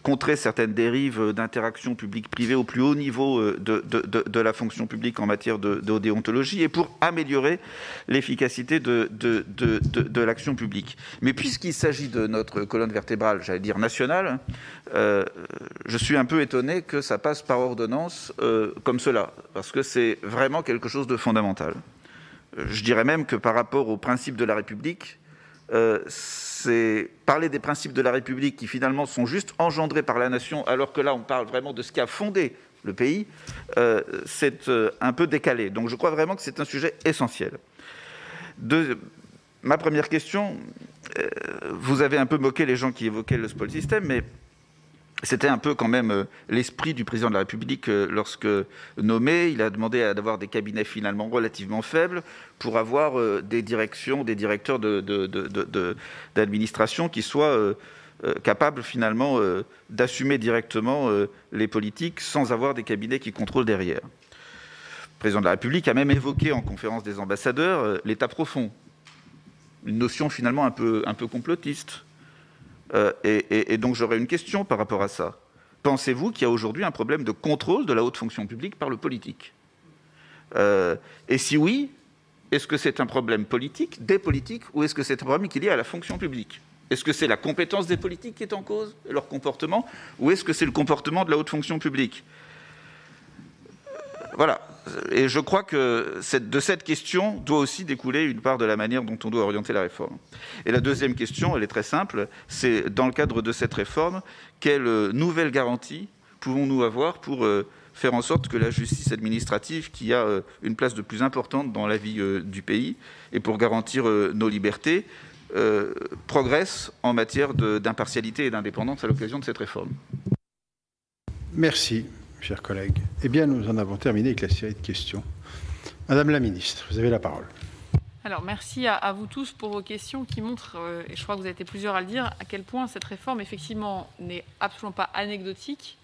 contrer certaines dérives d'interaction publique-privée au plus haut niveau de la fonction publique en matière de déontologie et pour améliorer l'efficacité de l'action publique. Mais puisqu'il s'agit de notre colonne vertébrale, j'allais dire nationale, je suis un peu étonné que ça passe par ordonnance comme cela, parce que c'est vraiment quelque chose de fondamental. Je dirais même que par rapport aux principes de la République, c'est parler des principes de la République qui finalement sont juste engendrés par la nation, alors que là on parle vraiment de ce qui a fondé le pays, c'est un peu décalé. Donc je crois vraiment que c'est un sujet essentiel. Ma première question, vous avez un peu moqué les gens qui évoquaient le spoil system, mais c'était un peu quand même l'esprit du président de la République lorsque nommé. Il a demandé d'avoir des cabinets finalement relativement faibles pour avoir des directions, des directeurs d'administration qui soient capables finalement d'assumer directement les politiques sans avoir des cabinets qui contrôlent derrière. Le président de la République a même évoqué en conférence des ambassadeurs l'État profond, une notion finalement un peu complotiste. Et donc j'aurais une question par rapport à ça. Pensez-vous qu'il y a aujourd'hui un problème de contrôle de la haute fonction publique par le politique ? Et si oui, est-ce que c'est un problème politique, des politiques, ou est-ce que c'est un problème qui est lié à la fonction publique ? Est-ce que c'est la compétence des politiques qui est en cause, leur comportement, ou est-ce que c'est le comportement de la haute fonction publique ? Voilà. Et je crois que de cette question doit aussi découler une part de la manière dont on doit orienter la réforme. Et la deuxième question, elle est très simple, c'est dans le cadre de cette réforme, quelles nouvelles garanties pouvons-nous avoir pour faire en sorte que la justice administrative, qui a une place de plus importante dans la vie du pays, et pour garantir nos libertés, progresse en matière d'impartialité et d'indépendance à l'occasion de cette réforme. Merci, chers collègues. Eh bien, nous en avons terminé avec la série de questions. Madame la ministre, vous avez la parole. Alors, merci à vous tous pour vos questions qui montrent, et je crois que vous avez été plusieurs à le dire, à quel point cette réforme, effectivement, n'est absolument pas anecdotique.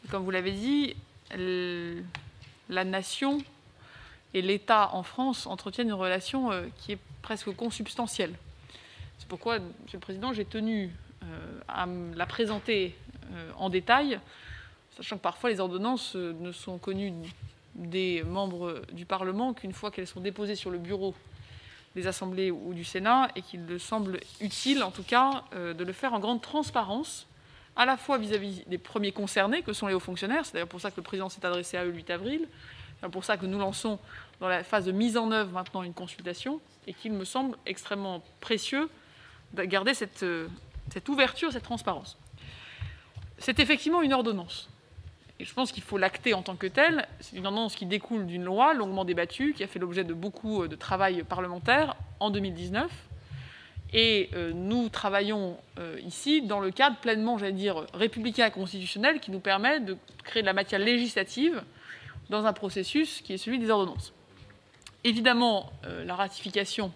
Comme vous l'avez dit, la nation et l'État en France entretiennent une relation qui est presque consubstantielle. C'est pourquoi, Monsieur le Président, j'ai tenu à la présenter en détail, sachant que parfois les ordonnances ne sont connues des membres du Parlement qu'une fois qu'elles sont déposées sur le bureau des assemblées ou du Sénat, et qu'il me semble utile, en tout cas, de le faire en grande transparence, à la fois vis-à-vis des premiers concernés, que sont les hauts fonctionnaires. C'est d'ailleurs pour ça que le Président s'est adressé à eux le 8 avril. C'est pour ça que nous lançons dans la phase de mise en œuvre maintenant une consultation, et qu'il me semble extrêmement précieux de garder cette ouverture, cette transparence. C'est effectivement une ordonnance. Et je pense qu'il faut l'acter en tant que telle. C'est une ordonnance qui découle d'une loi longuement débattue, qui a fait l'objet de beaucoup de travail parlementaire en 2019. Et nous travaillons ici dans le cadre pleinement, j'allais dire, républicain et constitutionnel, qui nous permet de créer de la matière législative dans un processus qui est celui des ordonnances. Évidemment, la ratification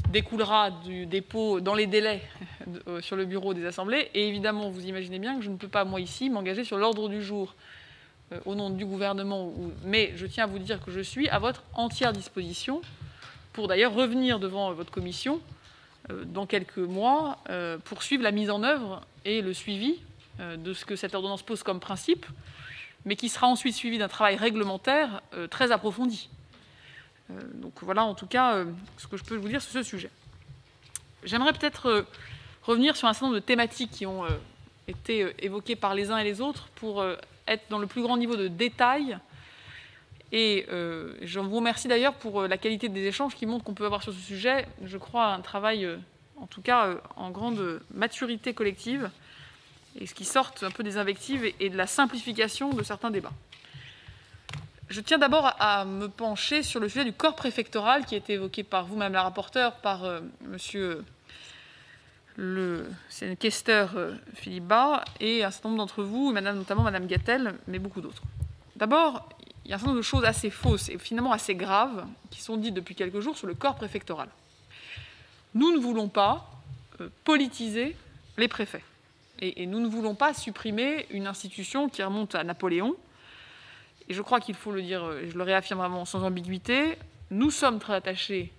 découlera du dépôt dans les délais sur le bureau des assemblées. Et évidemment, vous imaginez bien que je ne peux pas, moi, ici, m'engager sur l'ordre du jour au nom du gouvernement. Mais je tiens à vous dire que je suis à votre entière disposition pour d'ailleurs revenir devant votre commission dans quelques mois pour suivre la mise en œuvre et le suivi de ce que cette ordonnance pose comme principe, mais qui sera ensuite suivi d'un travail réglementaire très approfondi. Donc voilà en tout cas ce que je peux vous dire sur ce sujet. J'aimerais peut-être revenir sur un certain nombre de thématiques qui ont été évoquées par les uns et les autres pour être dans le plus grand niveau de détail. Et je vous remercie d'ailleurs pour la qualité des échanges qui montrent qu'on peut avoir sur ce sujet, je crois, un travail, en tout cas, en grande maturité collective, et ce qui sort un peu des invectives et de la simplification de certains débats. Je tiens d'abord à me pencher sur le sujet du corps préfectoral qui a été évoqué par vous, Madame la rapporteure, par Monsieur le questeur Philippe Bas et un certain nombre d'entre vous, notamment Madame Gatel, mais beaucoup d'autres. D'abord, il y a un certain nombre de choses assez fausses et finalement assez graves qui sont dites depuis quelques jours sur le corps préfectoral. Nous ne voulons pas politiser les préfets et nous ne voulons pas supprimer une institution qui remonte à Napoléon, Et je crois qu'il faut le dire, et je le réaffirme vraiment sans ambiguïté, nous sommes très attachés,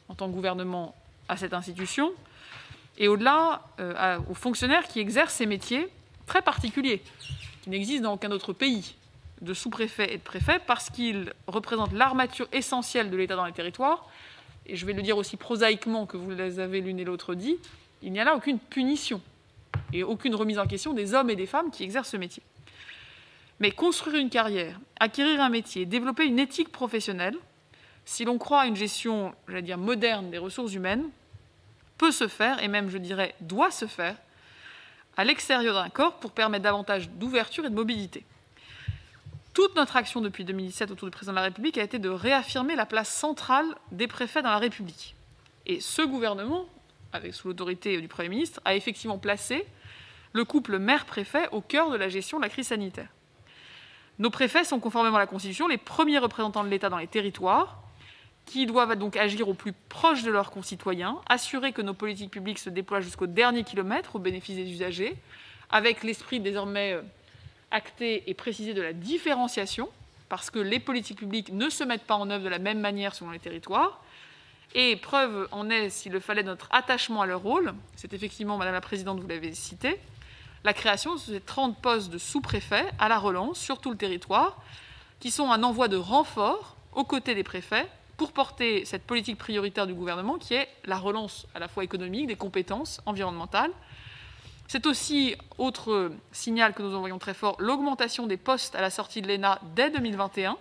en tant que gouvernement, à cette institution, et au-delà, aux fonctionnaires qui exercent ces métiers très particuliers, qui n'existent dans aucun autre pays, de sous-préfet et de préfet, parce qu'ils représentent l'armature essentielle de l'État dans les territoires. Et je vais le dire aussi prosaïquement que vous les avez l'une et l'autre dit, il n'y a là aucune punition et aucune remise en question des hommes et des femmes qui exercent ce métier. Mais construire une carrière, acquérir un métier, développer une éthique professionnelle, si l'on croit à une gestion, j'allais dire, moderne des ressources humaines, peut se faire, et même, je dirais, doit se faire, à l'extérieur d'un corps pour permettre davantage d'ouverture et de mobilité. Toute notre action depuis 2017 autour du président de la République a été de réaffirmer la place centrale des préfets dans la République. Et ce gouvernement, sous l'autorité du Premier ministre, a effectivement placé le couple maire-préfet au cœur de la gestion de la crise sanitaire. Nos préfets sont, conformément à la Constitution, les premiers représentants de l'État dans les territoires, qui doivent donc agir au plus proche de leurs concitoyens, assurer que nos politiques publiques se déploient jusqu'au dernier kilomètre au bénéfice des usagers, avec l'esprit désormais acté et précisé de la différenciation, parce que les politiques publiques ne se mettent pas en œuvre de la même manière selon les territoires. Et preuve en est, s'il le fallait, notre attachement à leur rôle. C'est effectivement, Madame la Présidente, vous l'avez cité, la création de ces 30 postes de sous-préfets à la relance sur tout le territoire, qui sont un envoi de renfort aux côtés des préfets pour porter cette politique prioritaire du gouvernement qui est la relance à la fois économique, des compétences environnementales. C'est aussi, autre signal que nous envoyons très fort, l'augmentation des postes à la sortie de l'ENA dès 2021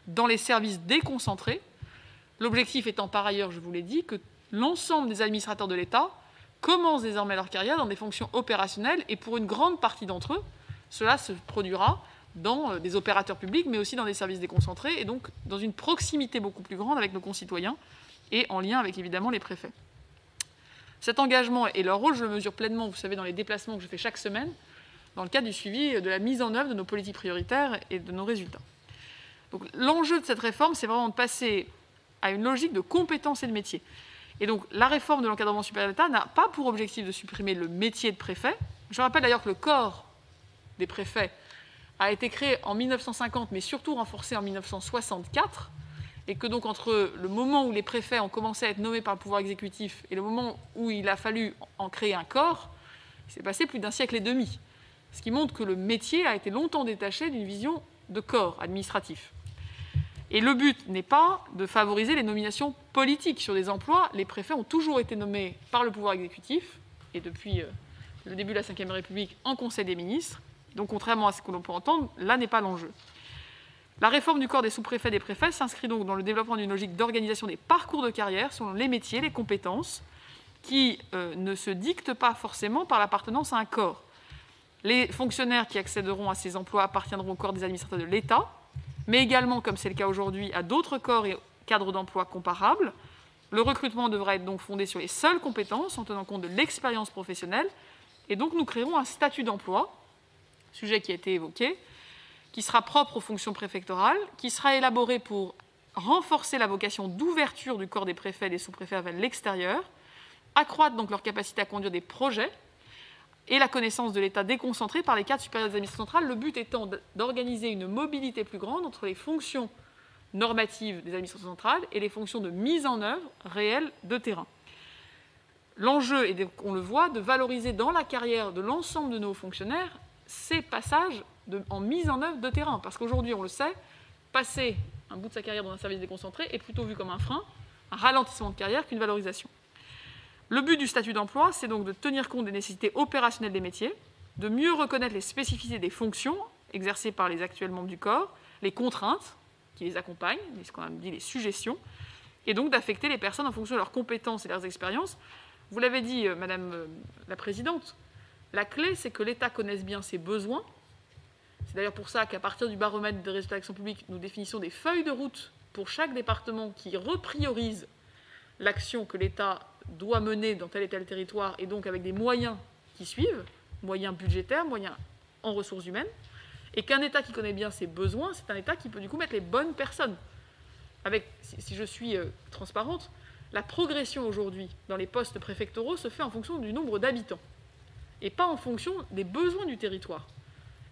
dans les services déconcentrés. L'objectif étant par ailleurs, je vous l'ai dit, que l'ensemble des administrateurs de l'État commencent désormais leur carrière dans des fonctions opérationnelles et pour une grande partie d'entre eux, cela se produira dans des opérateurs publics mais aussi dans des services déconcentrés et donc dans une proximité beaucoup plus grande avec nos concitoyens et en lien avec évidemment les préfets. Cet engagement et leur rôle, je le mesure pleinement, vous savez, dans les déplacements que je fais chaque semaine, dans le cadre du suivi de la mise en œuvre de nos politiques prioritaires et de nos résultats. Donc l'enjeu de cette réforme, c'est vraiment de passer à une logique de compétences et de métiers. Et donc la réforme de l'encadrement supérieur de l'État n'a pas pour objectif de supprimer le métier de préfet. Je rappelle d'ailleurs que le corps des préfets a été créé en 1950, mais surtout renforcé en 1964, et que donc entre le moment où les préfets ont commencé à être nommés par le pouvoir exécutif et le moment où il a fallu en créer un corps, il s'est passé plus d'un siècle et demi. Ce qui montre que le métier a été longtemps détaché d'une vision de corps administratif. Et le but n'est pas de favoriser les nominations politiques sur des emplois. Les préfets ont toujours été nommés par le pouvoir exécutif, et depuis le début de la Ve République, en Conseil des ministres. Donc, contrairement à ce que l'on peut entendre, là n'est pas l'enjeu. La réforme du corps des sous-préfets et des préfets s'inscrit donc dans le développement d'une logique d'organisation des parcours de carrière selon les métiers, les compétences, qui ne se dictent pas forcément par l'appartenance à un corps. Les fonctionnaires qui accéderont à ces emplois appartiendront au corps des administrateurs de l'État, mais également, comme c'est le cas aujourd'hui, à d'autres corps et cadres d'emploi comparables. Le recrutement devra être donc fondé sur les seules compétences, en tenant compte de l'expérience professionnelle, et donc nous créerons un statut d'emploi, sujet qui a été évoqué, qui sera propre aux fonctions préfectorales, qui sera élaboré pour renforcer la vocation d'ouverture du corps des préfets et des sous-préfets vers l'extérieur, accroître donc leur capacité à conduire des projets et la connaissance de l'État déconcentré par les cadres supérieurs des administrations centrales, le but étant d'organiser une mobilité plus grande entre les fonctions normatives des administrations centrales et les fonctions de mise en œuvre réelle de terrain. L'enjeu est, on le voit, de valoriser dans la carrière de l'ensemble de nos fonctionnaires ces passages en mise en œuvre de terrain. Parce qu'aujourd'hui, on le sait, passer un bout de sa carrière dans un service déconcentré est plutôt vu comme un frein, un ralentissement de carrière qu'une valorisation. Le but du statut d'emploi, c'est donc de tenir compte des nécessités opérationnelles des métiers, de mieux reconnaître les spécificités des fonctions exercées par les actuels membres du corps, les contraintes qui les accompagnent, ce qu'on a dit les suggestions, et donc d'affecter les personnes en fonction de leurs compétences et de leurs expériences. Vous l'avez dit, Madame la Présidente, la clé, c'est que l'État connaisse bien ses besoins. C'est d'ailleurs pour ça qu'à partir du baromètre des résultats d'action publique, nous définissons des feuilles de route pour chaque département qui repriorise l'action que l'État doit mener dans tel et tel territoire, et donc avec des moyens qui suivent, moyens budgétaires, moyens en ressources humaines, et qu'un État qui connaît bien ses besoins, c'est un État qui peut du coup mettre les bonnes personnes. Avec, si je suis transparente, la progression aujourd'hui dans les postes préfectoraux se fait en fonction du nombre d'habitants, et pas en fonction des besoins du territoire.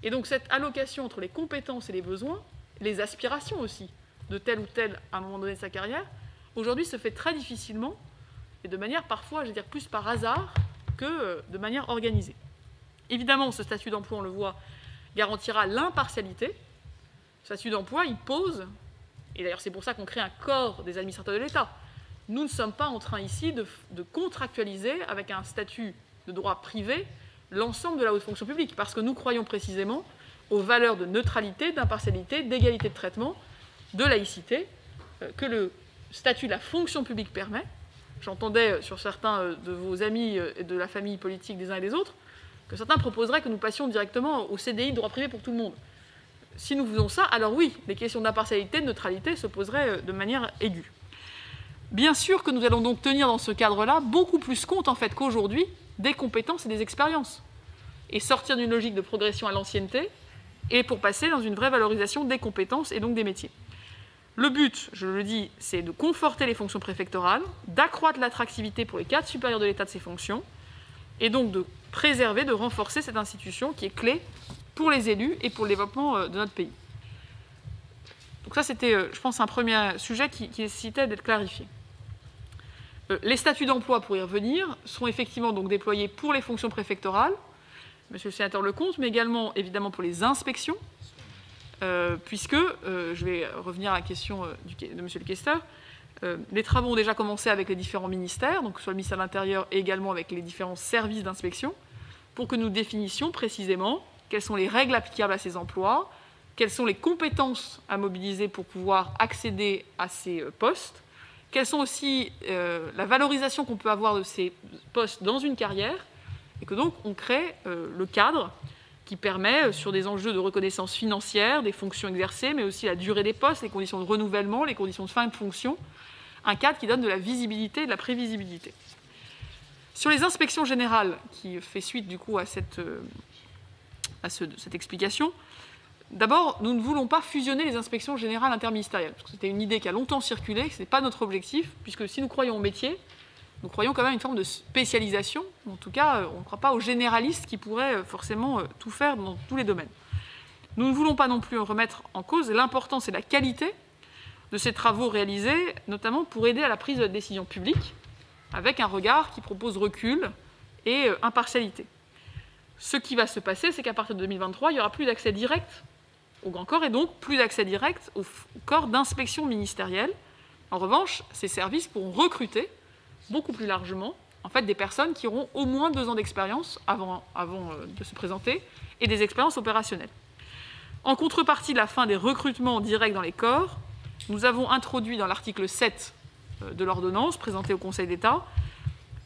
Et donc cette allocation entre les compétences et les besoins, les aspirations aussi de tel ou tel à un moment donné de sa carrière, aujourd'hui se fait très difficilement et de manière parfois, je veux dire, plus par hasard que de manière organisée. Évidemment, ce statut d'emploi, on le voit, garantira l'impartialité. Ce statut d'emploi, il pose, et d'ailleurs c'est pour ça qu'on crée un corps des administrateurs de l'État. Nous ne sommes pas en train ici de contractualiser avec un statut de droit privé l'ensemble de la haute fonction publique, parce que nous croyons précisément aux valeurs de neutralité, d'impartialité, d'égalité de traitement, de laïcité, que le statut de la fonction publique permet. J'entendais sur certains de vos amis et de la famille politique des uns et des autres que certains proposeraient que nous passions directement au CDI de droit privé pour tout le monde. Si nous faisons ça, alors oui, les questions d'impartialité, de neutralité se poseraient de manière aiguë. Bien sûr que nous allons donc tenir dans ce cadre-là beaucoup plus compte en fait qu'aujourd'hui des compétences et des expériences, et sortir d'une logique de progression à l'ancienneté, et pour passer dans une vraie valorisation des compétences et donc des métiers. Le but, je le dis, c'est de conforter les fonctions préfectorales, d'accroître l'attractivité pour les cadres supérieurs de l'État de ces fonctions, et donc de préserver, de renforcer cette institution qui est clé pour les élus et pour le développement de notre pays. Donc ça, c'était, je pense, un premier sujet qui nécessitait d'être clarifié. Les statuts d'emploi, pour y revenir, sont effectivement donc déployés pour les fonctions préfectorales, Monsieur le sénateur Lecomte, mais également, évidemment, pour les inspections, puisque, je vais revenir à la question de Monsieur le questeur, les travaux ont déjà commencé avec les différents ministères, donc soit le ministère de l'Intérieur et également avec les différents services d'inspection, pour que nous définissions précisément quelles sont les règles applicables à ces emplois, quelles sont les compétences à mobiliser pour pouvoir accéder à ces postes, quelles sont aussi la valorisation qu'on peut avoir de ces postes dans une carrière, et que donc on crée le cadre qui permet, sur des enjeux de reconnaissance financière, des fonctions exercées, mais aussi la durée des postes, les conditions de renouvellement, les conditions de fin de fonction, un cadre qui donne de la visibilité et de la prévisibilité. Sur les inspections générales, qui fait suite du coup à cette explication, d'abord, nous ne voulons pas fusionner les inspections générales interministérielles, parce que c'était une idée qui a longtemps circulé, ce n'est pas notre objectif, puisque si nous croyons au métier, nous croyons quand même à une forme de spécialisation. En tout cas, on ne croit pas aux généralistes qui pourraient forcément tout faire dans tous les domaines. Nous ne voulons pas non plus remettre en cause l'importance et la qualité de ces travaux réalisés, notamment pour aider à la prise de décision publique, avec un regard qui propose recul et impartialité. Ce qui va se passer, c'est qu'à partir de 2023, il n'y aura plus d'accès direct au grand corps et donc plus d'accès direct au corps d'inspection ministérielle. En revanche, ces services pourront recruter beaucoup plus largement en fait, des personnes qui auront au moins 2 ans d'expérience avant de se présenter et des expériences opérationnelles. En contrepartie de la fin des recrutements directs dans les corps, nous avons introduit dans l'article 7 de l'ordonnance présentée au Conseil d'État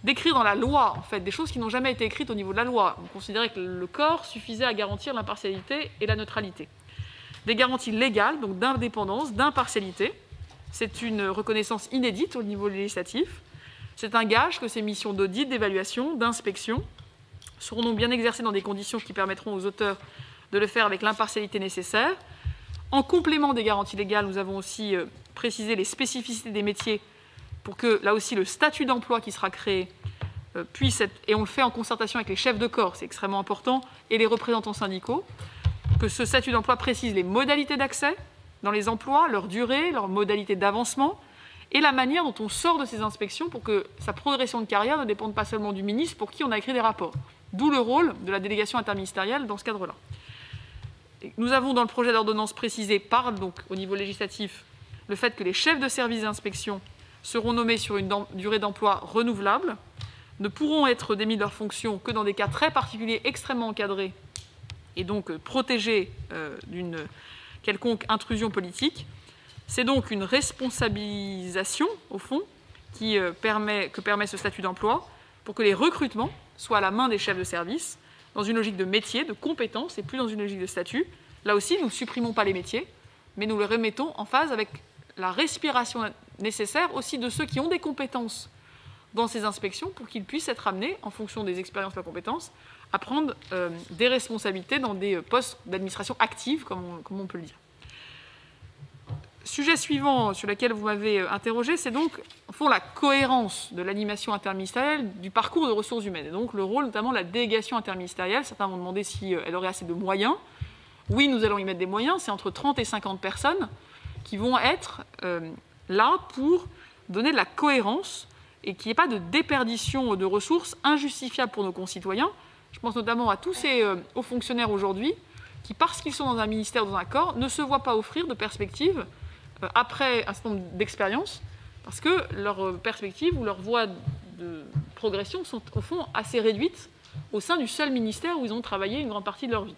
d'écrire dans la loi en fait, des choses qui n'ont jamais été écrites au niveau de la loi. On considérait que le corps suffisait à garantir l'impartialité et la neutralité. Des garanties légales, donc d'indépendance, d'impartialité. C'est une reconnaissance inédite au niveau législatif. C'est un gage que ces missions d'audit, d'évaluation, d'inspection seront donc bien exercées dans des conditions qui permettront aux auteurs de le faire avec l'impartialité nécessaire. En complément des garanties légales, nous avons aussi précisé les spécificités des métiers pour que, là aussi, le statut d'emploi qui sera créé puisse être, et on le fait en concertation avec les chefs de corps, c'est extrêmement important, et les représentants syndicaux, que ce statut d'emploi précise les modalités d'accès dans les emplois, leur durée, leur modalité d'avancement, et la manière dont on sort de ces inspections pour que sa progression de carrière ne dépende pas seulement du ministre pour qui on a écrit des rapports. D'où le rôle de la délégation interministérielle dans ce cadre-là. Nous avons dans le projet d'ordonnance précisé donc, au niveau législatif le fait que les chefs de service d'inspection seront nommés sur une durée d'emploi renouvelable, ne pourront être démis de leurs fonctions que dans des cas très particuliers extrêmement encadrés et donc protégés d'une quelconque intrusion politique. C'est donc une responsabilisation, au fond, que permet ce statut d'emploi pour que les recrutements soient à la main des chefs de service, dans une logique de métier, de compétences, et plus dans une logique de statut. Là aussi, nous ne supprimons pas les métiers, mais nous les remettons en phase avec la respiration nécessaire aussi de ceux qui ont des compétences dans ces inspections pour qu'ils puissent être amenés, en fonction des expériences et de leurs compétences, à prendre des responsabilités dans des postes d'administration active, comme on peut le dire. Sujet suivant sur lequel vous m'avez interrogé, c'est donc, au fond, la cohérence de l'animation interministérielle du parcours de ressources humaines, et donc le rôle notamment de la délégation interministérielle. Certains m'ont demandé si elle aurait assez de moyens. oui, nous allons y mettre des moyens, c'est entre 30 et 50 personnes qui vont être là pour donner de la cohérence et qu'il n'y ait pas de déperdition de ressources injustifiables pour nos concitoyens. Je pense notamment à tous ces hauts fonctionnaires aujourd'hui qui, parce qu'ils sont dans un ministère, dans un corps, ne se voient pas offrir de perspectives après un certain nombre d'expériences, parce que leurs perspectives ou leurs voies de progression sont au fond assez réduites au sein du seul ministère où ils ont travaillé une grande partie de leur vie.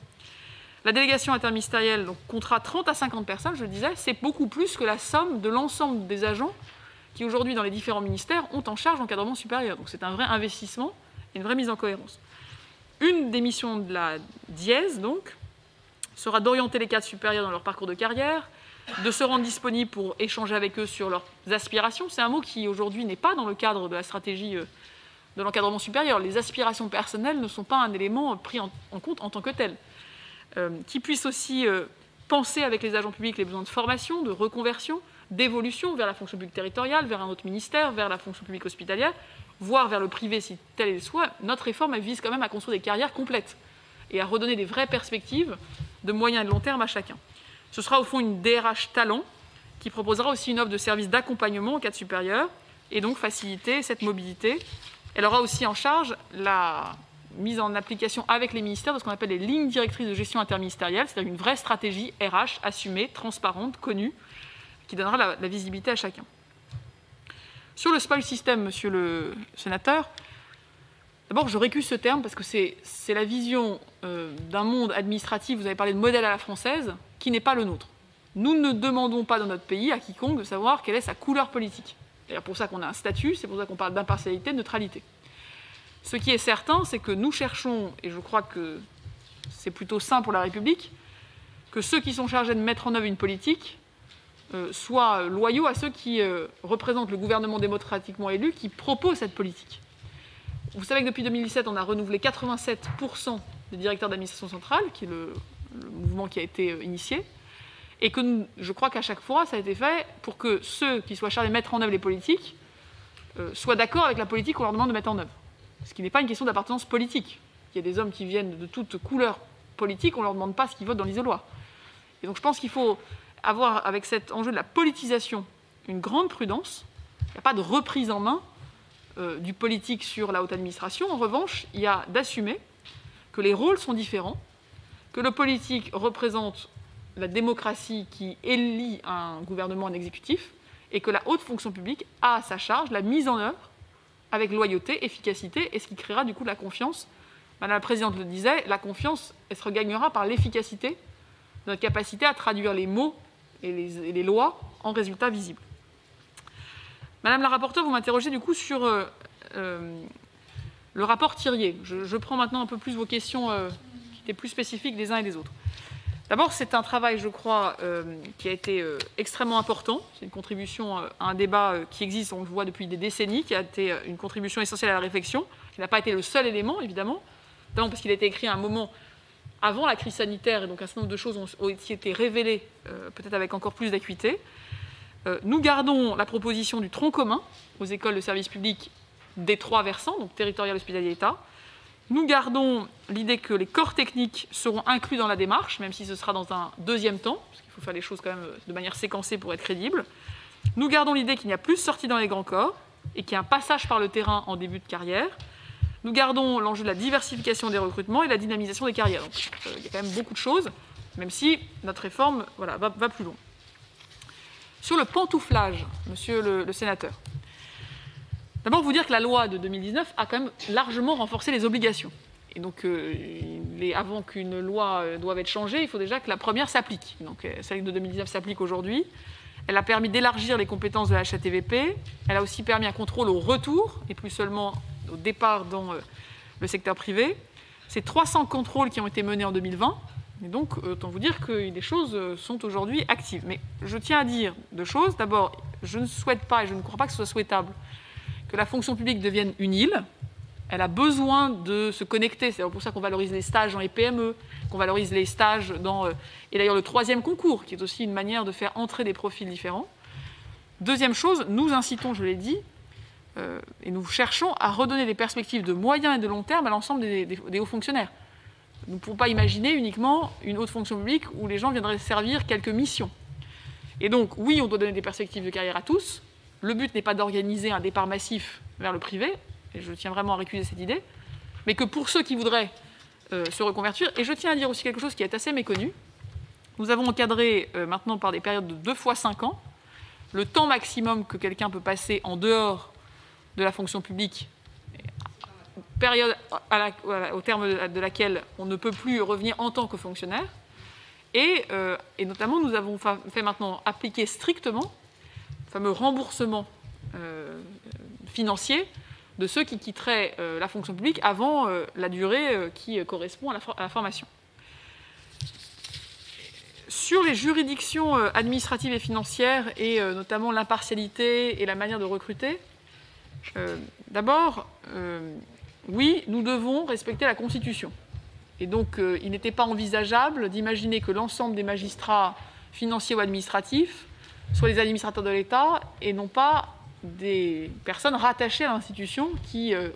La délégation interministérielle donc, comptera 30 à 50 personnes, je le disais, c'est beaucoup plus que la somme de l'ensemble des agents qui aujourd'hui dans les différents ministères ont en charge l'encadrement supérieur. Donc c'est un vrai investissement et une vraie mise en cohérence. Une des missions de la DIES, donc, sera d'orienter les cadres supérieurs dans leur parcours de carrière, de se rendre disponible pour échanger avec eux sur leurs aspirations. C'est un mot qui aujourd'hui n'est pas dans le cadre de la stratégie de l'encadrement supérieur. Les aspirations personnelles ne sont pas un élément pris en compte en tant que tel. Qui puisse aussi penser avec les agents publics les besoins de formation, de reconversion, d'évolution vers la fonction publique territoriale, vers un autre ministère, vers la fonction publique hospitalière, voire vers le privé si tel est le souhait. Notre réforme elle vise quand même à construire des carrières complètes et à redonner des vraies perspectives de moyen et de long terme à chacun. Ce sera au fond une DRH talent qui proposera aussi une offre de services d'accompagnement au cadre supérieur et donc faciliter cette mobilité. Elle aura aussi en charge la mise en application avec les ministères de ce qu'on appelle les lignes directrices de gestion interministérielle, c'est-à-dire une vraie stratégie RH assumée, transparente, connue, qui donnera la visibilité à chacun. Sur le spoil system, monsieur le sénateur, d'abord je récuse ce terme parce que c'est la vision d'un monde administratif, vous avez parlé de modèle à la française, qui n'est pas le nôtre. Nous ne demandons pas dans notre pays à quiconque de savoir quelle est sa couleur politique. C'est pour ça qu'on a un statut, c'est pour ça qu'on parle d'impartialité, de neutralité. Ce qui est certain, c'est que nous cherchons, et je crois que c'est plutôt sain pour la République, que ceux qui sont chargés de mettre en œuvre une politique soient loyaux à ceux qui représentent le gouvernement démocratiquement élu, qui propose cette politique. Vous savez que depuis 2017, on a renouvelé 87% des directeurs d'administration centrale, qui est le mouvement qui a été initié, et que je crois qu'à chaque fois, ça a été fait pour que ceux qui soient chargés de mettre en œuvre les politiques soient d'accord avec la politique qu'on leur demande de mettre en œuvre. Ce qui n'est pas une question d'appartenance politique. Il y a des hommes qui viennent de toutes couleurs politiques, on ne leur demande pas ce qu'ils votent dans l'isoloir. Et donc je pense qu'il faut avoir, avec cet enjeu de la politisation, une grande prudence. Il n'y a pas de reprise en main du politique sur la haute administration. En revanche, il y a d'assumer que les rôles sont différents, que le politique représente la démocratie qui élit un gouvernement, un exécutif, et que la haute fonction publique a à sa charge la mise en œuvre avec loyauté, efficacité, et ce qui créera du coup la confiance. Madame la Présidente le disait, la confiance, elle se regagnera par l'efficacité de notre capacité à traduire les mots et les lois en résultats visibles. Madame la rapporteure, vous m'interrogez du coup sur le rapport Thiriez. Je prends maintenant un peu plus vos questions qui étaient plus spécifiques des uns et des autres. D'abord, c'est un travail, je crois, qui a été extrêmement important. C'est une contribution à un débat qui existe, on le voit depuis des décennies, qui a été une contribution essentielle à la réflexion, qui n'a pas été le seul élément, évidemment, notamment parce qu'il a été écrit à un moment avant la crise sanitaire, et donc un certain nombre de choses ont été révélées, peut-être avec encore plus d'acuité. Nous gardons la proposition du tronc commun aux écoles de services publics des trois versants, donc territorial, hospitalier et État. Nous gardons l'idée que les corps techniques seront inclus dans la démarche, même si ce sera dans un deuxième temps, parce qu'il faut faire les choses quand même de manière séquencée pour être crédible. Nous gardons l'idée qu'il n'y a plus de sortie dans les grands corps et qu'il y a un passage par le terrain en début de carrière. Nous gardons l'enjeu de la diversification des recrutements et la dynamisation des carrières. Donc, il y a quand même beaucoup de choses, même si notre réforme va plus loin. Sur le pantouflage, monsieur le sénateur, d'abord, vous dire que la loi de 2019 a quand même largement renforcé les obligations. Et donc, avant qu'une loi doive être changée, il faut déjà que la première s'applique. Donc, celle de 2019 s'applique aujourd'hui. Elle a permis d'élargir les compétences de la HATVP. Elle a aussi permis un contrôle au retour, et plus seulement au départ dans le secteur privé. C'est 300 contrôles qui ont été menés en 2020. Et donc, autant vous dire que les choses sont aujourd'hui actives. Mais je tiens à dire deux choses. D'abord, je ne souhaite pas, et je ne crois pas que ce soit souhaitable, que la fonction publique devienne une île. Elle a besoin de se connecter. C'est pour ça qu'on valorise les stages dans les PME, qu'on valorise les stages dans... Et d'ailleurs, le troisième concours, qui est aussi une manière de faire entrer des profils différents. Deuxième chose, nous incitons, je l'ai dit, et nous cherchons à redonner des perspectives de moyen et de long terme à l'ensemble des hauts fonctionnaires. Nous ne pouvons pas imaginer uniquement une haute fonction publique où les gens viendraient servir quelques missions. Et donc, oui, on doit donner des perspectives de carrière à tous. Le but n'est pas d'organiser un départ massif vers le privé, et je tiens vraiment à récuser cette idée, mais que pour ceux qui voudraient se reconvertir, et je tiens à dire aussi quelque chose qui est assez méconnu, nous avons encadré maintenant par des périodes de 2 fois 5 ans le temps maximum que quelqu'un peut passer en dehors de la fonction publique, période au terme de laquelle on ne peut plus revenir en tant que fonctionnaire. Et notamment, nous avons fait maintenant appliquer strictement le fameux remboursement financier de ceux qui quitteraient la fonction publique avant la durée qui correspond à la formation. Sur les juridictions administratives et financières, et notamment l'impartialité et la manière de recruter, d'abord, oui, nous devons respecter la Constitution. Et donc, il n'était pas envisageable d'imaginer que l'ensemble des magistrats financiers ou administratifs soient les administrateurs de l'État et non pas des personnes rattachées à l'institution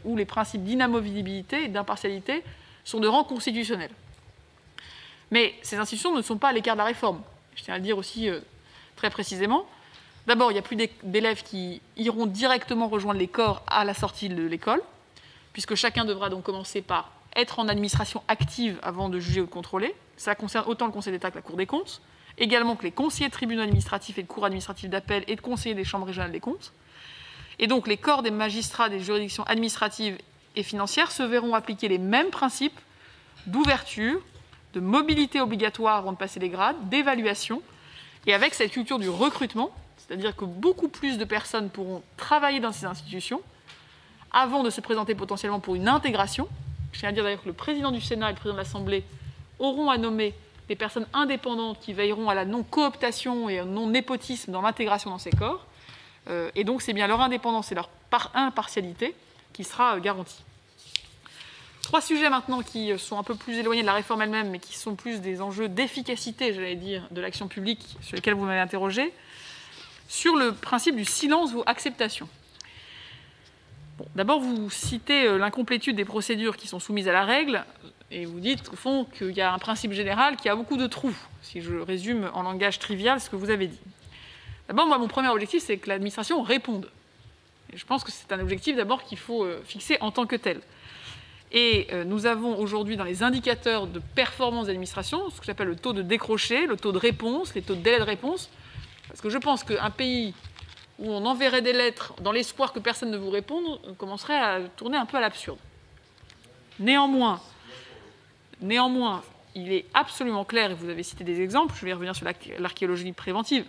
où les principes d'inamovibilité et d'impartialité sont de rang constitutionnel. Mais ces institutions ne sont pas à l'écart de la réforme. Je tiens à le dire aussi très précisément. D'abord, il n'y a plus d'élèves qui iront directement rejoindre les corps à la sortie de l'école, puisque chacun devra donc commencer par être en administration active avant de juger ou de contrôler. Ça concerne autant le Conseil d'État que la Cour des comptes, également que les conseillers de tribunaux administratifs et de cours administratifs d'appel et de conseillers des chambres régionales des comptes. Et donc les corps des magistrats des juridictions administratives et financières se verront appliquer les mêmes principes d'ouverture, de mobilité obligatoire avant de passer les grades, d'évaluation, et avec cette culture du recrutement, c'est-à-dire que beaucoup plus de personnes pourront travailler dans ces institutions avant de se présenter potentiellement pour une intégration. Je tiens à dire d'ailleurs que le président du Sénat et le président de l'Assemblée auront à nommer des personnes indépendantes qui veilleront à la non-cooptation et au non-népotisme dans l'intégration dans ces corps. Et donc c'est bien leur indépendance et leur impartialité qui sera garantie. 3 sujets maintenant qui sont un peu plus éloignés de la réforme elle-même, mais qui sont plus des enjeux d'efficacité, j'allais dire, de l'action publique sur lesquels vous m'avez interrogé. Sur le principe du silence ou acceptation. Bon, d'abord, vous citez l'incomplétude des procédures qui sont soumises à la règle, et vous dites, au fond, qu'il y a un principe général qui a beaucoup de trous, si je résume en langage trivial ce que vous avez dit. D'abord, moi, mon premier objectif, c'est que l'administration réponde. Et je pense que c'est un objectif, d'abord, qu'il faut fixer en tant que tel. Et nous avons aujourd'hui, dans les indicateurs de performance d'administration, ce que j'appelle le taux de décroché, le taux de réponse, les taux de délai de réponse, parce que je pense qu'un pays où on enverrait des lettres dans l'espoir que personne ne vous réponde, on commencerait à tourner un peu à l'absurde. Néanmoins, il est absolument clair, et vous avez cité des exemples, je vais revenir sur l'archéologie préventive,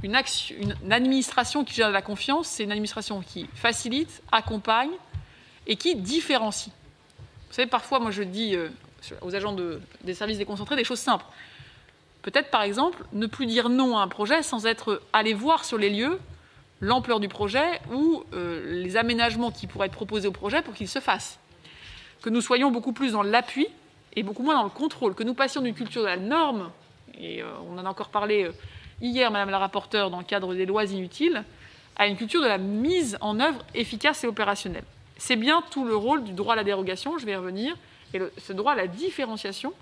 une administration qui gère de la confiance, c'est une administration qui facilite, accompagne et qui différencie. Vous savez, parfois, moi je dis aux agents des services déconcentrés des choses simples. Peut-être, par exemple, ne plus dire non à un projet sans être allé voir sur les lieux l'ampleur du projet ou les aménagements qui pourraient être proposés au projet pour qu'il se fasse. Que nous soyons beaucoup plus dans l'appui et beaucoup moins dans le contrôle. Que nous passions d'une culture de la norme, et on en a encore parlé hier, Madame la rapporteure, dans le cadre des lois inutiles, à une culture de la mise en œuvre efficace et opérationnelle. C'est bien tout le rôle du droit à la dérogation, je vais y revenir, et ce droit à la différenciation.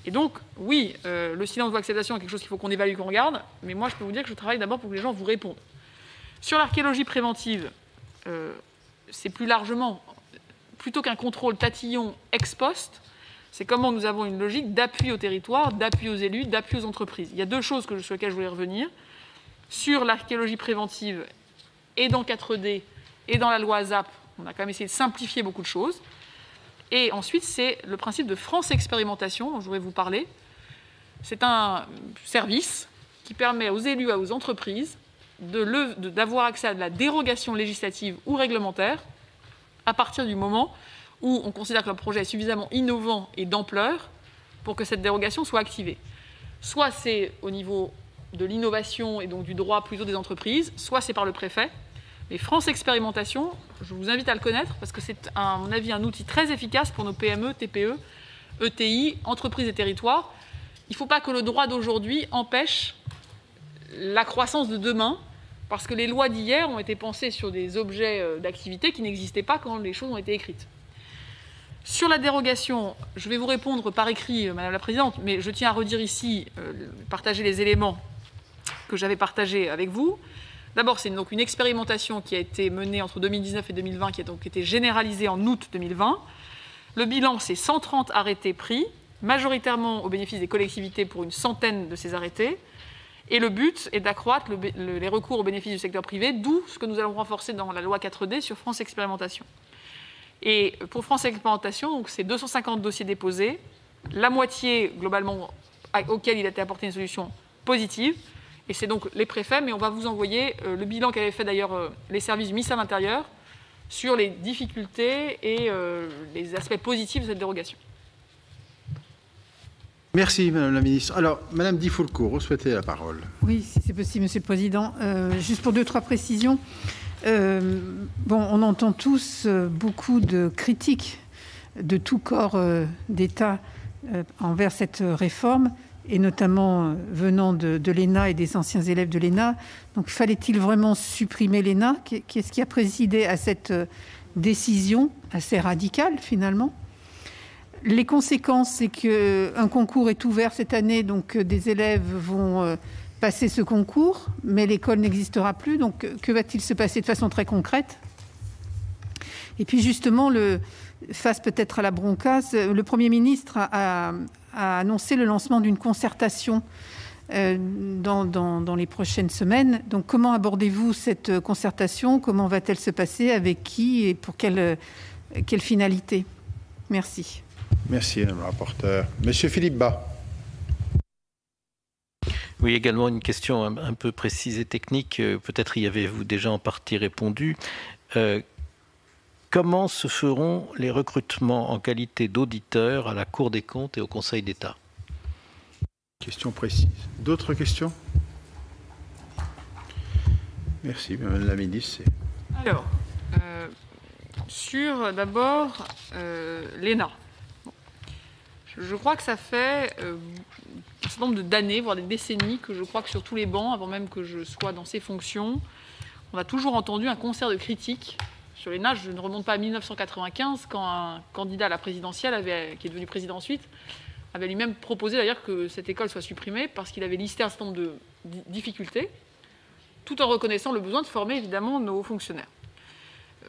Et donc, oui, le silence ou l'acceptation est quelque chose qu'il faut qu'on évalue, qu'on regarde, mais moi, je peux vous dire que je travaille d'abord pour que les gens vous répondent. Sur l'archéologie préventive, c'est plus largement, plutôt qu'un contrôle tatillon ex post, c'est comment nous avons une logique d'appui au territoire, d'appui aux élus, d'appui aux entreprises. Il y a 2 choses sur lesquelles je voulais revenir. Sur l'archéologie préventive, et dans 4D, et dans la loi ASAP, on a quand même essayé de simplifier beaucoup de choses. Et ensuite, c'est le principe de France Expérimentation dont je voudrais vous parler. C'est un service qui permet aux élus et aux entreprises d'avoir accès à de la dérogation législative ou réglementaire à partir du moment où on considère que le projet est suffisamment innovant et d'ampleur pour que cette dérogation soit activée. Soit c'est au niveau de l'innovation et donc du droit plutôt des entreprises, soit c'est par le préfet. Mais France Expérimentation, je vous invite à le connaître parce que c'est, à mon avis, un outil très efficace pour nos PME, TPE, ETI, entreprises et territoires. Il ne faut pas que le droit d'aujourd'hui empêche la croissance de demain, parce que les lois d'hier ont été pensées sur des objets d'activité qui n'existaient pas quand les choses ont été écrites. Sur la dérogation, je vais vous répondre par écrit, Madame la Présidente, mais je tiens à redire ici, partager les éléments que j'avais partagés avec vous. D'abord, c'est donc une expérimentation qui a été menée entre 2019 et 2020, qui a donc été généralisée en août 2020. Le bilan, c'est 130 arrêtés pris, majoritairement au bénéfice des collectivités pour une centaine de ces arrêtés. Et le but est d'accroître les recours au bénéfice du secteur privé, d'où ce que nous allons renforcer dans la loi 4D sur France Expérimentation. Et pour France Expérimentation, donc c'est 250 dossiers déposés, la moitié globalement auquel il a été apporté une solution positive. Et c'est donc les préfets, mais on va vous envoyer le bilan qu'avaient fait d'ailleurs les services du ministère de l'Intérieur sur les difficultés et les aspects positifs de cette dérogation. Merci, Madame la Ministre. Alors, Madame Di Folco, vous souhaitez la parole. Oui, si c'est possible, Monsieur le Président. Juste pour 2-3 précisions. On entend tous beaucoup de critiques de tout corps d'État envers cette réforme, et notamment venant de l'ENA et des anciens élèves de l'ENA. Donc, fallait-il vraiment supprimer l'ENA? Qu'est-ce qui a présidé à cette décision assez radicale, finalement? Les conséquences, c'est qu'un concours est ouvert cette année, donc des élèves vont passer ce concours, mais l'école n'existera plus. Donc, que va-t-il se passer de façon très concrète? Et puis, justement, face peut-être à la bronca, le Premier ministre a annoncé le lancement d'une concertation dans les prochaines semaines. Donc, comment abordez-vous cette concertation? Comment va-t-elle se passer? Avec qui? Et pour quelle finalité? Merci. Merci, Madame la rapporteure. Monsieur Philippe Bas. Oui, également une question un peu précise et technique. Peut-être y avez-vous déjà en partie répondu. Comment se feront les recrutements en qualité d'auditeur à la Cour des comptes et au Conseil d'État? Question précise. D'autres questions? Merci, Madame la Ministre. Alors, sur d'abord l'ENA. Je crois que ça fait un certain nombre d'années, voire des décennies, que je crois que sur tous les bancs, avant même que je sois dans ces fonctions, on a toujours entendu un concert de critiques sur l'ENA. Je ne remonte pas à 1995, quand un candidat à la présidentielle, qui est devenu président ensuite, avait lui-même proposé d'ailleurs que cette école soit supprimée parce qu'il avait listé un certain nombre de difficultés, tout en reconnaissant le besoin de former évidemment nos fonctionnaires.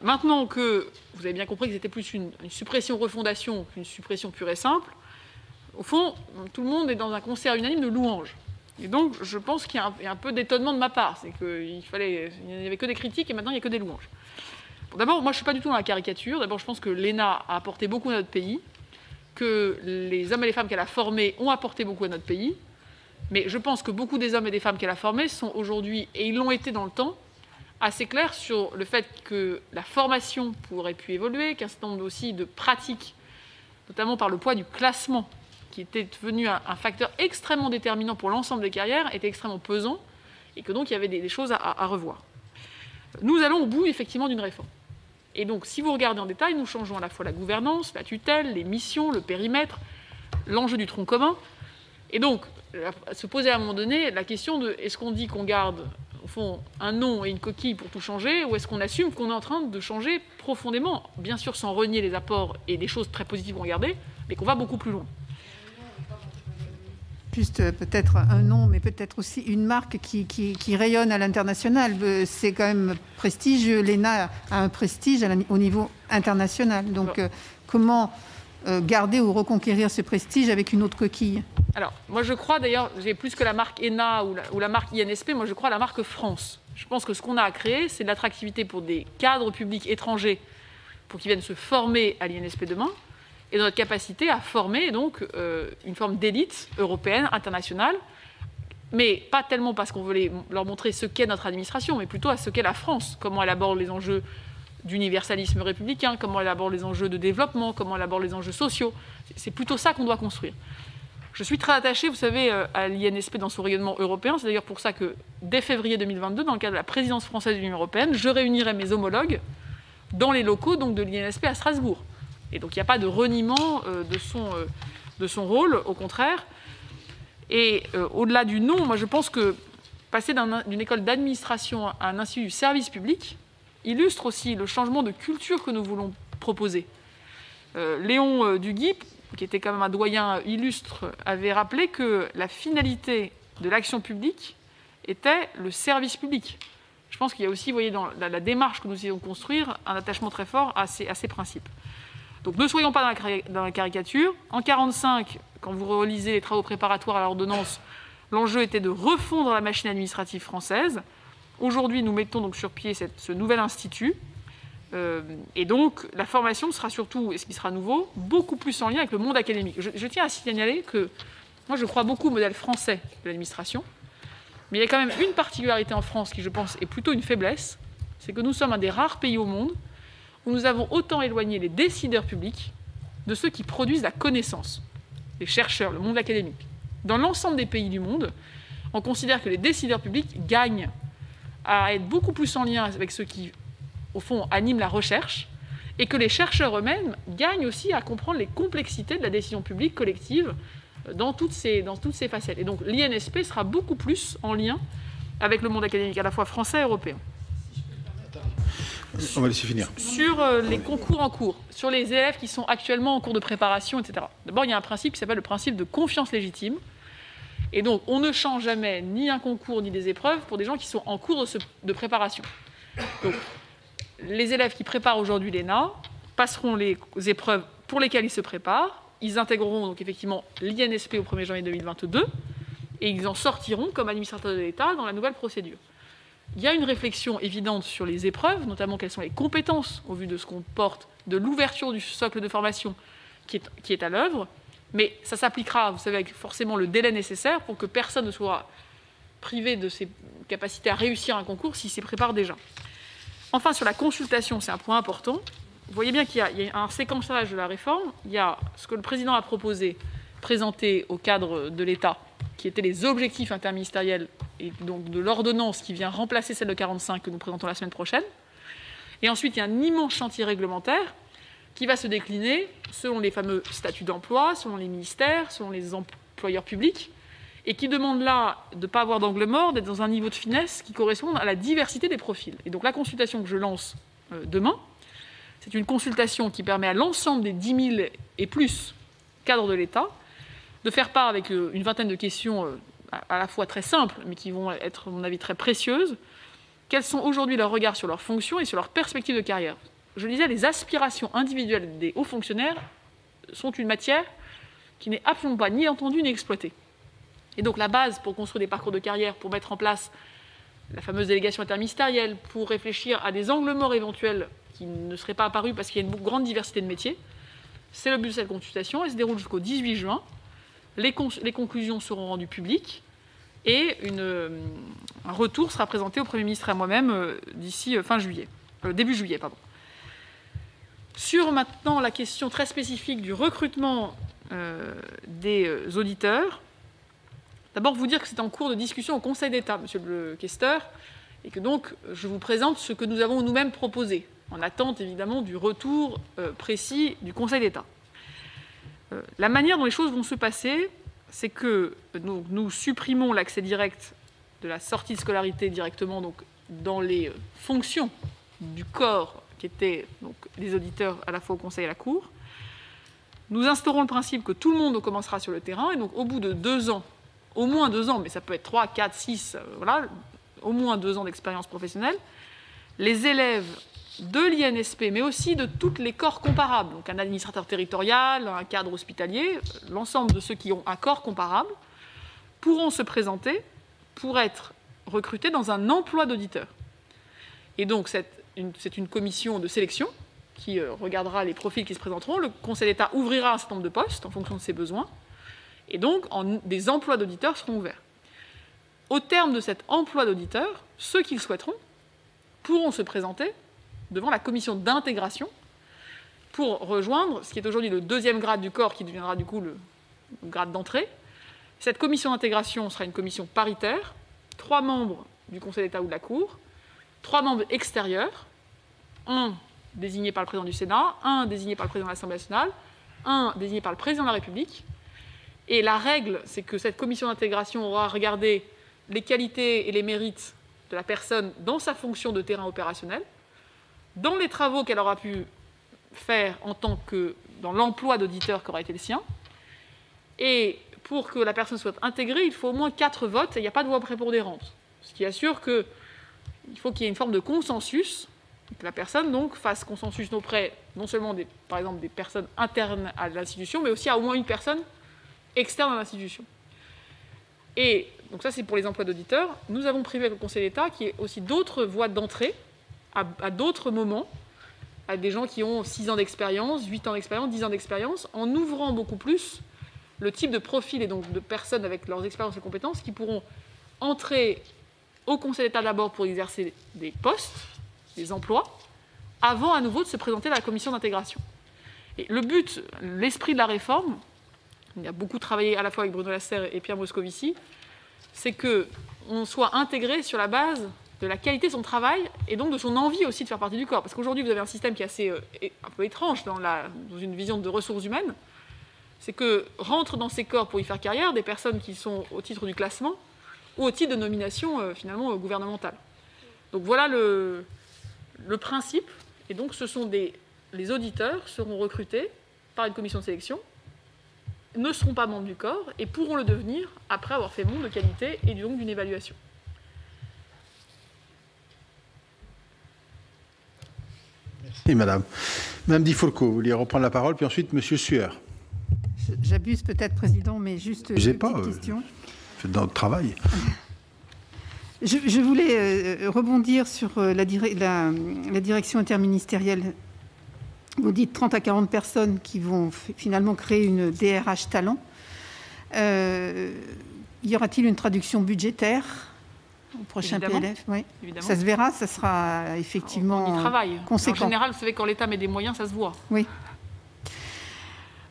Maintenant que vous avez bien compris que c'était plus une suppression-refondation qu'une suppression pure et simple, au fond, tout le monde est dans un concert unanime de louanges. Et donc, je pense qu'il y a un peu d'étonnement de ma part. C'est qu'il n'y avait que des critiques et maintenant, il n'y a que des louanges. Bon, d'abord, moi, je ne suis pas du tout dans la caricature. D'abord, je pense que l'ENA a apporté beaucoup à notre pays, que les hommes et les femmes qu'elle a formés ont apporté beaucoup à notre pays. Mais je pense que beaucoup des hommes et des femmes qu'elle a formés sont aujourd'hui, et ils l'ont été dans le temps, assez clairs sur le fait que la formation pourrait pu évoluer, qu'un certain nombre aussi de pratiques, notamment par le poids du classement, qui était devenu un facteur extrêmement déterminant pour l'ensemble des carrières, était extrêmement pesant, et que donc il y avait des choses à revoir. Nous allons au bout, effectivement, d'une réforme. Et donc, si vous regardez en détail, nous changeons à la fois la gouvernance, la tutelle, les missions, le périmètre, l'enjeu du tronc commun. Et donc, se poser à un moment donné la question de est-ce qu'on dit qu'on garde, au fond, un nom et une coquille pour tout changer, ou est-ce qu'on assume qu'on est en train de changer profondément, bien sûr sans renier les apports et des choses très positives qu'on gardait, mais qu'on va beaucoup plus loin. Juste peut-être un nom, mais peut-être aussi une marque qui rayonne à l'international. C'est quand même prestigieux. L'ENA a un prestige au niveau international. Donc, comment garder ou reconquérir ce prestige avec une autre coquille? Alors, moi je crois d'ailleurs, j'ai plus que la marque ENA ou la marque INSP, moi je crois à la marque France. Je pense que ce qu'on a à créer, c'est de l'attractivité pour des cadres publics étrangers pour qu'ils viennent se former à l'INSP demain, et notre capacité à former donc une forme d'élite européenne, internationale, mais pas tellement parce qu'on veut leur montrer ce qu'est notre administration, mais plutôt à ce qu'est la France, comment elle aborde les enjeux d'universalisme républicain, comment elle aborde les enjeux de développement, comment elle aborde les enjeux sociaux. C'est plutôt ça qu'on doit construire. Je suis très attachée, vous savez, à l'INSP dans son rayonnement européen. C'est d'ailleurs pour ça que, dès février 2022, dans le cadre de la présidence française de l'Union européenne, je réunirai mes homologues dans les locaux donc, de l'INSP à Strasbourg. Et donc, il n'y a pas de reniement de son rôle, au contraire. Et au-delà du nom, moi, je pense que passer d'une école d'administration à un institut du service public illustre aussi le changement de culture que nous voulons proposer. Léon Duguy, qui était quand même un doyen illustre, avait rappelé que la finalité de l'action publique était le service public. Je pense qu'il y a aussi, vous voyez, dans la démarche que nous essayons de construire, un attachement très fort à ces principes. Donc ne soyons pas dans la caricature. En 1945, quand vous relisez les travaux préparatoires à l'ordonnance, l'enjeu était de refondre la machine administrative française. Aujourd'hui, nous mettons donc sur pied ce nouvel institut. Et donc, la formation sera surtout, et ce qui sera nouveau, beaucoup plus en lien avec le monde académique. Je tiens à signaler que moi, je crois beaucoup au modèle français de l'administration. Mais il y a quand même une particularité en France qui, je pense, est plutôt une faiblesse. C'est que nous sommes un des rares pays au monde où nous avons autant éloigné les décideurs publics de ceux qui produisent la connaissance, les chercheurs, le monde académique. Dans l'ensemble des pays du monde, on considère que les décideurs publics gagnent à être beaucoup plus en lien avec ceux qui, au fond, animent la recherche, et que les chercheurs eux-mêmes gagnent aussi à comprendre les complexités de la décision publique collective dans toutes ses facettes. Et donc l'INSP sera beaucoup plus en lien avec le monde académique, à la fois français et européen. On va laisser finir. Sur les concours en cours, sur les élèves qui sont actuellement en cours de préparation, etc. D'abord, il y a un principe qui s'appelle le principe de confiance légitime. Et donc, on ne change jamais ni un concours ni des épreuves pour des gens qui sont en cours de préparation. Donc, les élèves qui préparent aujourd'hui l'ENA passeront les épreuves pour lesquelles ils se préparent. Ils intégreront donc effectivement l'INSP au 1er janvier 2022 et ils en sortiront comme administrateurs de l'État dans la nouvelle procédure. Il y a une réflexion évidente sur les épreuves, notamment quelles sont les compétences au vu de ce qu'on porte, de l'ouverture du socle de formation qui est à l'œuvre, mais ça s'appliquera, vous savez, avec forcément le délai nécessaire pour que personne ne soit privé de ses capacités à réussir un concours s'il s'y prépare déjà. Enfin, sur la consultation, c'est un point important. Vous voyez bien qu'il y a un séquençage de la réforme. Il y a ce que le président a proposé, présenté au cadre de l'État, qui étaient les objectifs interministériels et donc de l'ordonnance qui vient remplacer celle de 1945 que nous présentons la semaine prochaine. Et ensuite, il y a un immense chantier réglementaire qui va se décliner selon les fameux statuts d'emploi, selon les ministères, selon les employeurs publics, et qui demande là de ne pas avoir d'angle mort, d'être dans un niveau de finesse qui corresponde à la diversité des profils. Et donc la consultation que je lance demain, c'est une consultation qui permet à l'ensemble des 10 000 et plus cadres de l'État de faire part avec une vingtaine de questions à la fois très simples, mais qui vont être, à mon avis, très précieuses. Quels sont aujourd'hui leurs regards sur leurs fonctions et sur leurs perspectives de carrière? Je disais, les aspirations individuelles des hauts fonctionnaires sont une matière qui n'est absolument pas ni entendue ni exploitée. Et donc la base pour construire des parcours de carrière, pour mettre en place la fameuse délégation interministérielle, pour réfléchir à des angles morts éventuels qui ne seraient pas apparus parce qu'il y a une grande diversité de métiers, c'est le but de cette consultation. Elle se déroule jusqu'au 18 juin. Les conclusions seront rendues publiques et un retour sera présenté au Premier ministre et à moi-même d'ici début juillet. Sur maintenant la question très spécifique du recrutement des auditeurs, d'abord vous dire que c'est en cours de discussion au Conseil d'État, monsieur le questeur, et que donc je vous présente ce que nous avons nous-mêmes proposé, en attente évidemment du retour précis du Conseil d'État. La manière dont les choses vont se passer, c'est que nous supprimons l'accès direct de la sortie de scolarité directement donc, dans les fonctions du corps qui étaient donc, les auditeurs à la fois au Conseil et à la Cour. Nous instaurons le principe que tout le monde commencera sur le terrain, et donc au bout de 2 ans, au moins 2 ans, mais ça peut être 3, 4, 6, voilà, au moins 2 ans d'expérience professionnelle, les élèves de l'INSP, mais aussi de tous les corps comparables, donc un administrateur territorial, un cadre hospitalier, l'ensemble de ceux qui ont un corps comparable, pourront se présenter pour être recrutés dans un emploi d'auditeur. Et donc, c'est une commission de sélection qui regardera les profils qui se présenteront. Le Conseil d'État ouvrira un certain nombre de postes en fonction de ses besoins. Et donc, des emplois d'auditeurs seront ouverts. Au terme de cet emploi d'auditeur, ceux qui le souhaiteront pourront se présenter devant la commission d'intégration pour rejoindre ce qui est aujourd'hui le 2e grade du corps qui deviendra du coup le grade d'entrée. Cette commission d'intégration sera une commission paritaire, 3 membres du Conseil d'État ou de la Cour, 3 membres extérieurs, un désigné par le président du Sénat, un désigné par le président de l'Assemblée nationale, un désigné par le président de la République. Et la règle, c'est que cette commission d'intégration aura regardé les qualités et les mérites de la personne dans sa fonction de terrain opérationnel, dans les travaux qu'elle aura pu faire en tant que dans l'emploi d'auditeur qui aura été le sien. Et pour que la personne soit intégrée, il faut au moins 4 votes et il n'y a pas de voix prépondérante. Ce qui assure qu'il faut qu'il y ait une forme de consensus, que la personne donc fasse consensus auprès non seulement par exemple des personnes internes à l'institution, mais aussi à au moins une personne externe à l'institution. Et donc ça, c'est pour les emplois d'auditeurs. Nous avons prévu avec le Conseil d'État qu'il y ait aussi d'autres voies d'entrée à d'autres moments, à des gens qui ont 6 ans d'expérience, 8 ans d'expérience, 10 ans d'expérience, en ouvrant beaucoup plus le type de profil et donc de personnes avec leurs expériences et compétences qui pourront entrer au Conseil d'État d'abord pour exercer des postes, des emplois, avant à nouveau de se présenter à la commission d'intégration. Et le but, l'esprit de la réforme, il a beaucoup travaillé à la fois avec Bruno Lasserre et Pierre Moscovici, c'est qu'on soit intégré sur la base de la qualité de son travail et donc de son envie aussi de faire partie du corps. Parce qu'aujourd'hui, vous avez un système qui est assez un peu étrange dans une vision de ressources humaines. C'est que rentrent dans ces corps pour y faire carrière des personnes qui sont au titre du classement ou au titre de nomination finalement gouvernementale. Donc voilà le principe. Et donc ce sont les auditeurs seront recrutés par une commission de sélection, ne seront pas membres du corps et pourront le devenir après avoir fait montre de qualité et donc d'une évaluation. Merci madame. Madame Di Folco, vous vouliez reprendre la parole, puis ensuite monsieur Sueur. J'abuse peut-être, Président, mais juste une petite question. Faites dans votre travail. Je voulais rebondir sur la direction interministérielle. Vous dites 30 à 40 personnes qui vont finalement créer une DRH talent. Y aura-t-il une traduction budgétaire au prochain PLF? Oui. Évidemment. Ça se verra, ça sera effectivement on y travaille. Conséquent. En général, vous savez, quand l'État met des moyens, ça se voit. Oui.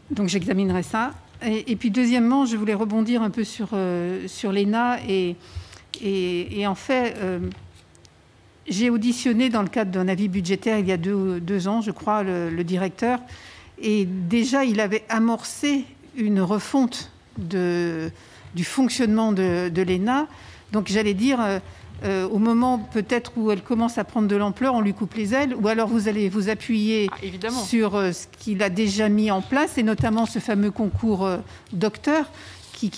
Donc j'examinerai ça. Et puis deuxièmement, je voulais rebondir un peu sur l'ENA et en fait, j'ai auditionné dans le cadre d'un avis budgétaire il y a deux ans, je crois, le directeur, et déjà il avait amorcé une refonte du fonctionnement de l'ENA. Donc j'allais dire, au moment peut-être où elle commence à prendre de l'ampleur, on lui coupe les ailes, ou alors vous allez vous appuyer sur ce qu'il a déjà mis en place, et notamment ce fameux concours docteur qui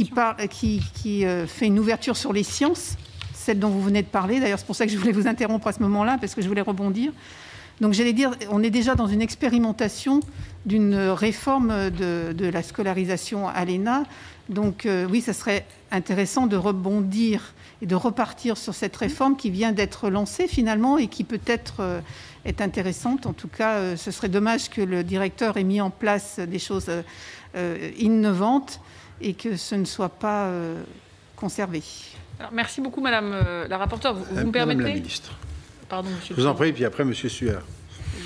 fait une ouverture sur les sciences, celle dont vous venez de parler. D'ailleurs, c'est pour ça que je voulais vous interrompre à ce moment-là, parce que je voulais rebondir. Donc j'allais dire, on est déjà dans une expérimentation d'une réforme de la scolarisation à l'ENA. Donc oui, ça serait intéressant de rebondir et de repartir sur cette réforme qui vient d'être lancée finalement et qui peut-être est intéressante. En tout cas, ce serait dommage que le directeur ait mis en place des choses innovantes et que ce ne soit pas conservé. Alors, merci beaucoup, Madame la rapporteure. Vous me permettez? Madame la ministre. Pardon, Monsieur. Je vous en prie, puis après, Monsieur Sueur.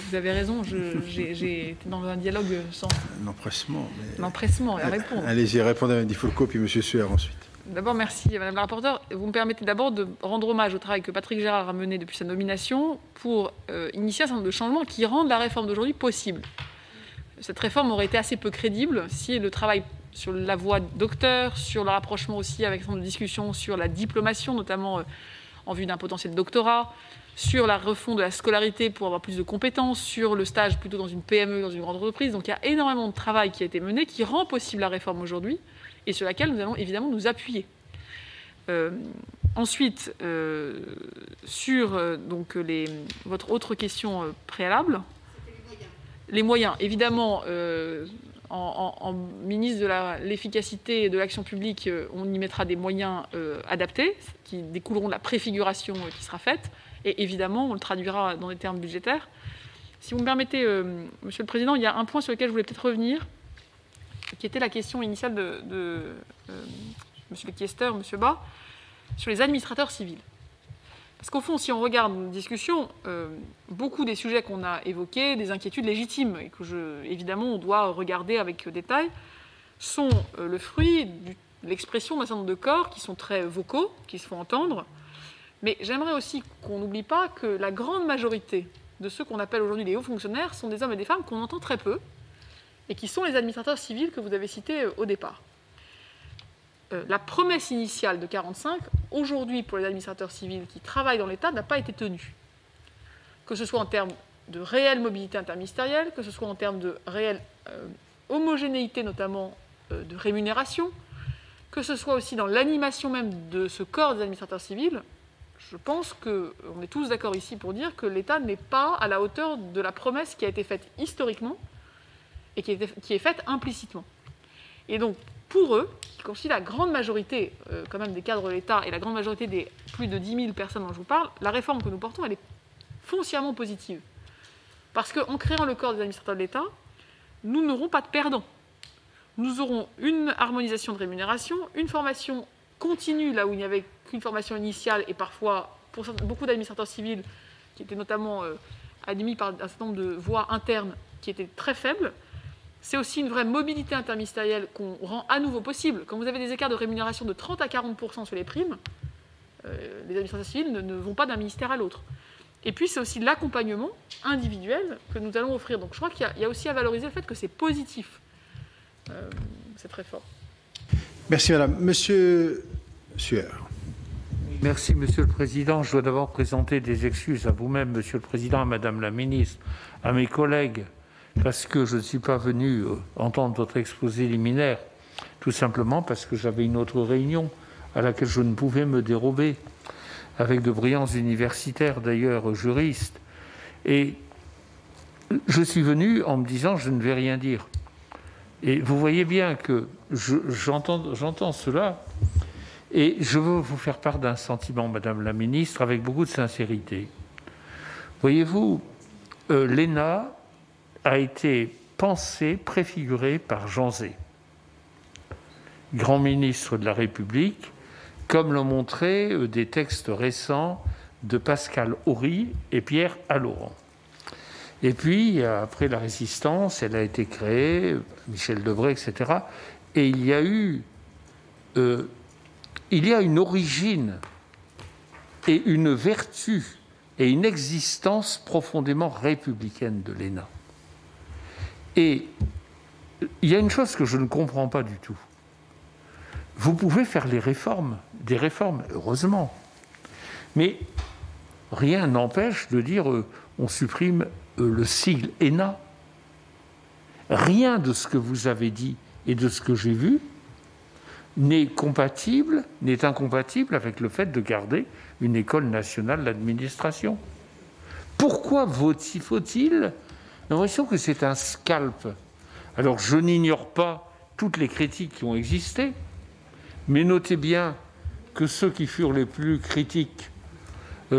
Vous avez raison, j'ai été dans un dialogue sans... L'empressement. L'empressement, à répondre. Allez-y, répondez à Mme Di Folco, puis Monsieur Sueur ensuite. D'abord, merci, Madame la rapporteure. Vous me permettez d'abord de rendre hommage au travail que Patrick Gérard a mené depuis sa nomination pour initier un certain nombre de changements qui rendent la réforme d'aujourd'hui possible. Cette réforme aurait été assez peu crédible si le travail sur la voie docteur, sur le rapprochement aussi avec un certain nombre de discussions sur la diplomation, notamment en vue d'un potentiel doctorat, sur la refonte de la scolarité pour avoir plus de compétences, sur le stage plutôt dans une PME, dans une grande entreprise. Donc il y a énormément de travail qui a été mené, qui rend possible la réforme aujourd'hui et sur laquelle nous allons évidemment nous appuyer. Ensuite, sur donc, votre autre question préalable, les moyens. Évidemment, en ministre de l'efficacité et de l'action publique, on y mettra des moyens adaptés qui découleront de la préfiguration qui sera faite. Et évidemment, on le traduira dans des termes budgétaires. Si vous me permettez, Monsieur le Président, il y a un point sur lequel je voulais peut-être revenir, qui était la question initiale de Monsieur le questeur, Monsieur Bas, sur les administrateurs civils. Parce qu'au fond, si on regarde nos discussions, beaucoup des sujets qu'on a évoqués, des inquiétudes légitimes, et que évidemment on doit regarder avec détail, sont le fruit de l'expression d'un certain nombre de corps qui sont très vocaux, qui se font entendre. Mais j'aimerais aussi qu'on n'oublie pas que la grande majorité de ceux qu'on appelle aujourd'hui les hauts fonctionnaires sont des hommes et des femmes qu'on entend très peu, et qui sont les administrateurs civils que vous avez cités au départ. La promesse initiale de 45, aujourd'hui pour les administrateurs civils qui travaillent dans l'État, n'a pas été tenue. Que ce soit en termes de réelle mobilité interministérielle, que ce soit en termes de réelle homogénéité notamment de rémunération, que ce soit aussi dans l'animation même de ce corps des administrateurs civils. Je pense qu'on est tous d'accord ici pour dire que l'État n'est pas à la hauteur de la promesse qui a été faite historiquement et qui est faite implicitement. Et donc, pour eux, qui constituent la grande majorité quand même des cadres de l'État et la grande majorité des plus de 10 000 personnes dont je vous parle, la réforme que nous portons, elle est foncièrement positive. Parce qu'en créant le corps des administrateurs de l'État, nous n'aurons pas de perdants. Nous aurons une harmonisation de rémunération, une formation continue, là où il n'y avait qu'une formation initiale, et parfois, pour beaucoup d'administrateurs civils, qui étaient notamment admis par un certain nombre de voies internes qui étaient très faibles. C'est aussi une vraie mobilité interministérielle qu'on rend à nouveau possible. Quand vous avez des écarts de rémunération de 30 à 40% sur les primes, les administrateurs civils ne vont pas d'un ministère à l'autre. Et puis, c'est aussi l'accompagnement individuel que nous allons offrir. Donc, je crois qu'il y a aussi à valoriser le fait que c'est positif, cette réforme. Merci, madame. Monsieur Sueur. Merci, Monsieur le Président. Je dois d'abord présenter des excuses à vous-même, Monsieur le Président, à Madame la Ministre, à mes collègues, parce que je ne suis pas venu entendre votre exposé liminaire, tout simplement parce que j'avais une autre réunion à laquelle je ne pouvais me dérober, avec de brillants universitaires, d'ailleurs juristes. Et je suis venu en me disant « je ne vais rien dire ». Et vous voyez bien que j'entends cela, et je veux vous faire part d'un sentiment, Madame la Ministre, avec beaucoup de sincérité. Voyez-vous, l'ENA a été pensé, préfiguré par Jean Zay, grand ministre de la République, comme l'ont montré des textes récents de Pascal Horry et Pierre Alloran. Et puis, après la Résistance, elle a été créée, Michel Debré, etc. Et il y a une origine et une vertu et une existence profondément républicaine de l'ENA. Et il y a une chose que je ne comprends pas du tout. Vous pouvez faire des réformes, heureusement. Mais rien n'empêche de dire on supprime le sigle ENA. Rien de ce que vous avez dit et de ce que j'ai vu n'est incompatible avec le fait de garder une école nationale d'administration. Pourquoi faut-il l'impression que c'est un scalp? Alors, je n'ignore pas toutes les critiques qui ont existé, mais notez bien que ceux qui furent les plus critiques,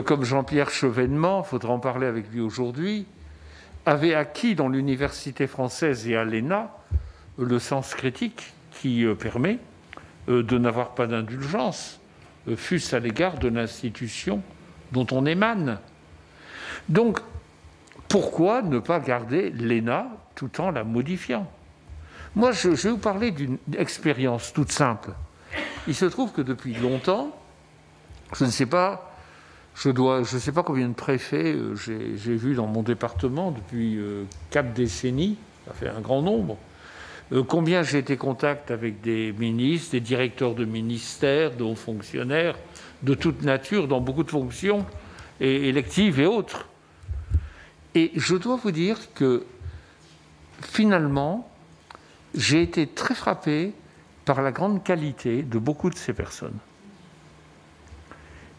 comme Jean-Pierre Chevènement, il faudra en parler avec lui aujourd'hui, avaient acquis dans l'université française et à l'ENA le sens critique qui permet de n'avoir pas d'indulgence, fût-ce à l'égard de l'institution dont on émane. Donc, pourquoi ne pas garder l'ENA tout en la modifiant? Moi, je vais vous parler d'une expérience toute simple. Il se trouve que depuis longtemps, je ne sais pas combien de préfets j'ai vu dans mon département depuis 4 décennies, ça fait un grand nombre. Combien j'ai été en contact avec des ministres, des directeurs de ministères, de hauts fonctionnaires, de toute nature, dans beaucoup de fonctions électives et autres. Et je dois vous dire que, finalement, j'ai été très frappé par la grande qualité de beaucoup de ces personnes.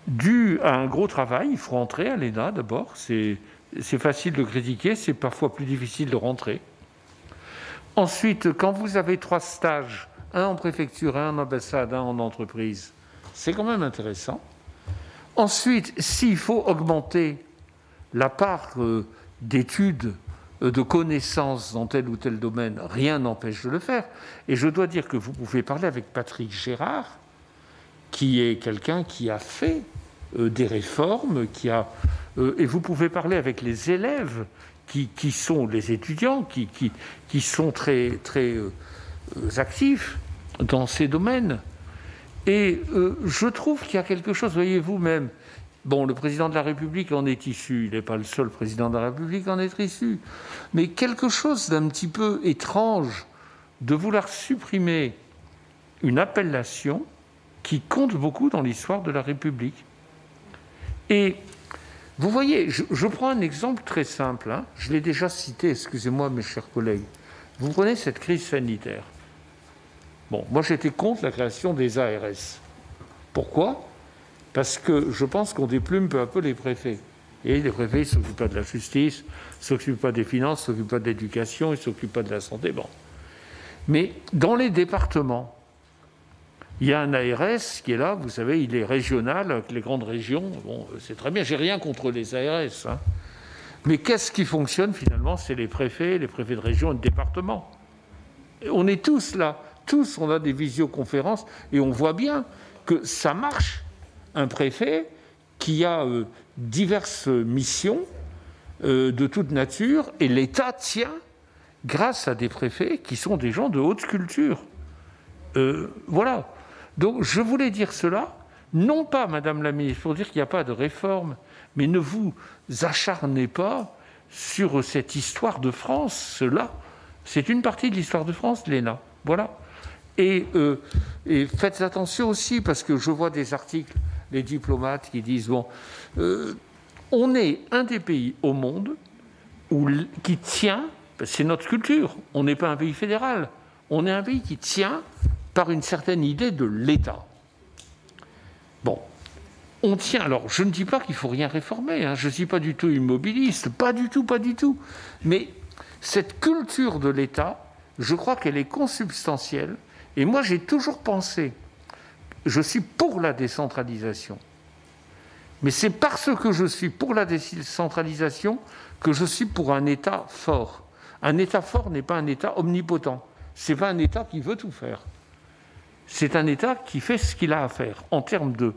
Dû à un gros travail, il faut rentrer à l'ENA d'abord. C'est facile de critiquer, c'est parfois plus difficile de rentrer. Ensuite, quand vous avez 3 stages, un en préfecture, un en ambassade, un en entreprise, c'est quand même intéressant. Ensuite, s'il faut augmenter la part d'études, de connaissances dans tel ou tel domaine, rien n'empêche de le faire. Et je dois dire que vous pouvez parler avec Patrick Gérard, qui est quelqu'un qui a fait des réformes, et vous pouvez parler avec les élèves, qui sont les étudiants, qui sont très, très actifs dans ces domaines. Et je trouve qu'il y a quelque chose, voyez-vous même, bon, le président de la République en est issu, il n'est pas le seul président de la République à en être issu, mais quelque chose d'un petit peu étrange de vouloir supprimer une appellation qui compte beaucoup dans l'histoire de la République. Et vous voyez, je prends un exemple très simple, je l'ai déjà cité, excusez-moi mes chers collègues, Vous prenez cette crise sanitaire. Bon, moi j'étais contre la création des ARS. Pourquoi ? Parce que je pense qu'on déplume peu à peu les préfets. Et les préfets ne s'occupent pas de la justice, ne s'occupent pas des finances, ne s'occupent pas de l'éducation, ils ne s'occupent pas de la santé. Bon. Mais dans les départements, il y a un ARS qui est là, vous savez, il est régional, avec les grandes régions. Bon, c'est très bien, j'ai rien contre les ARS. Hein. Mais qu'est-ce qui fonctionne finalement ? C'est les préfets de région et de département. Et on est tous là, tous, on a des visioconférences et on voit bien que ça marche. Un préfet qui a diverses missions de toute nature et l'État tient grâce à des préfets qui sont des gens de haute culture. Voilà. Donc je voulais dire cela, non pas, Madame la Ministre, pour dire qu'il n'y a pas de réforme, mais ne vous acharnez pas sur cette histoire de France. Cela, c'est une partie de l'histoire de France, l'ENA. Voilà. Et faites attention aussi, parce que je vois des articles, les diplomates qui disent, bon, on est un des pays au monde qui tient, c'est notre culture, on n'est pas un pays fédéral, on est un pays qui tient par une certaine idée de l'État. Bon, on tient, alors je ne dis pas qu'il ne faut rien réformer, hein, je ne suis pas du tout immobiliste, pas du tout, mais cette culture de l'État, je crois qu'elle est consubstantielle, et moi j'ai toujours pensé, je suis pour la décentralisation, mais c'est parce que je suis pour la décentralisation que je suis pour un État fort. Un État fort n'est pas un État omnipotent, ce n'est pas un État qui veut tout faire. C'est un État qui fait ce qu'il a à faire en termes de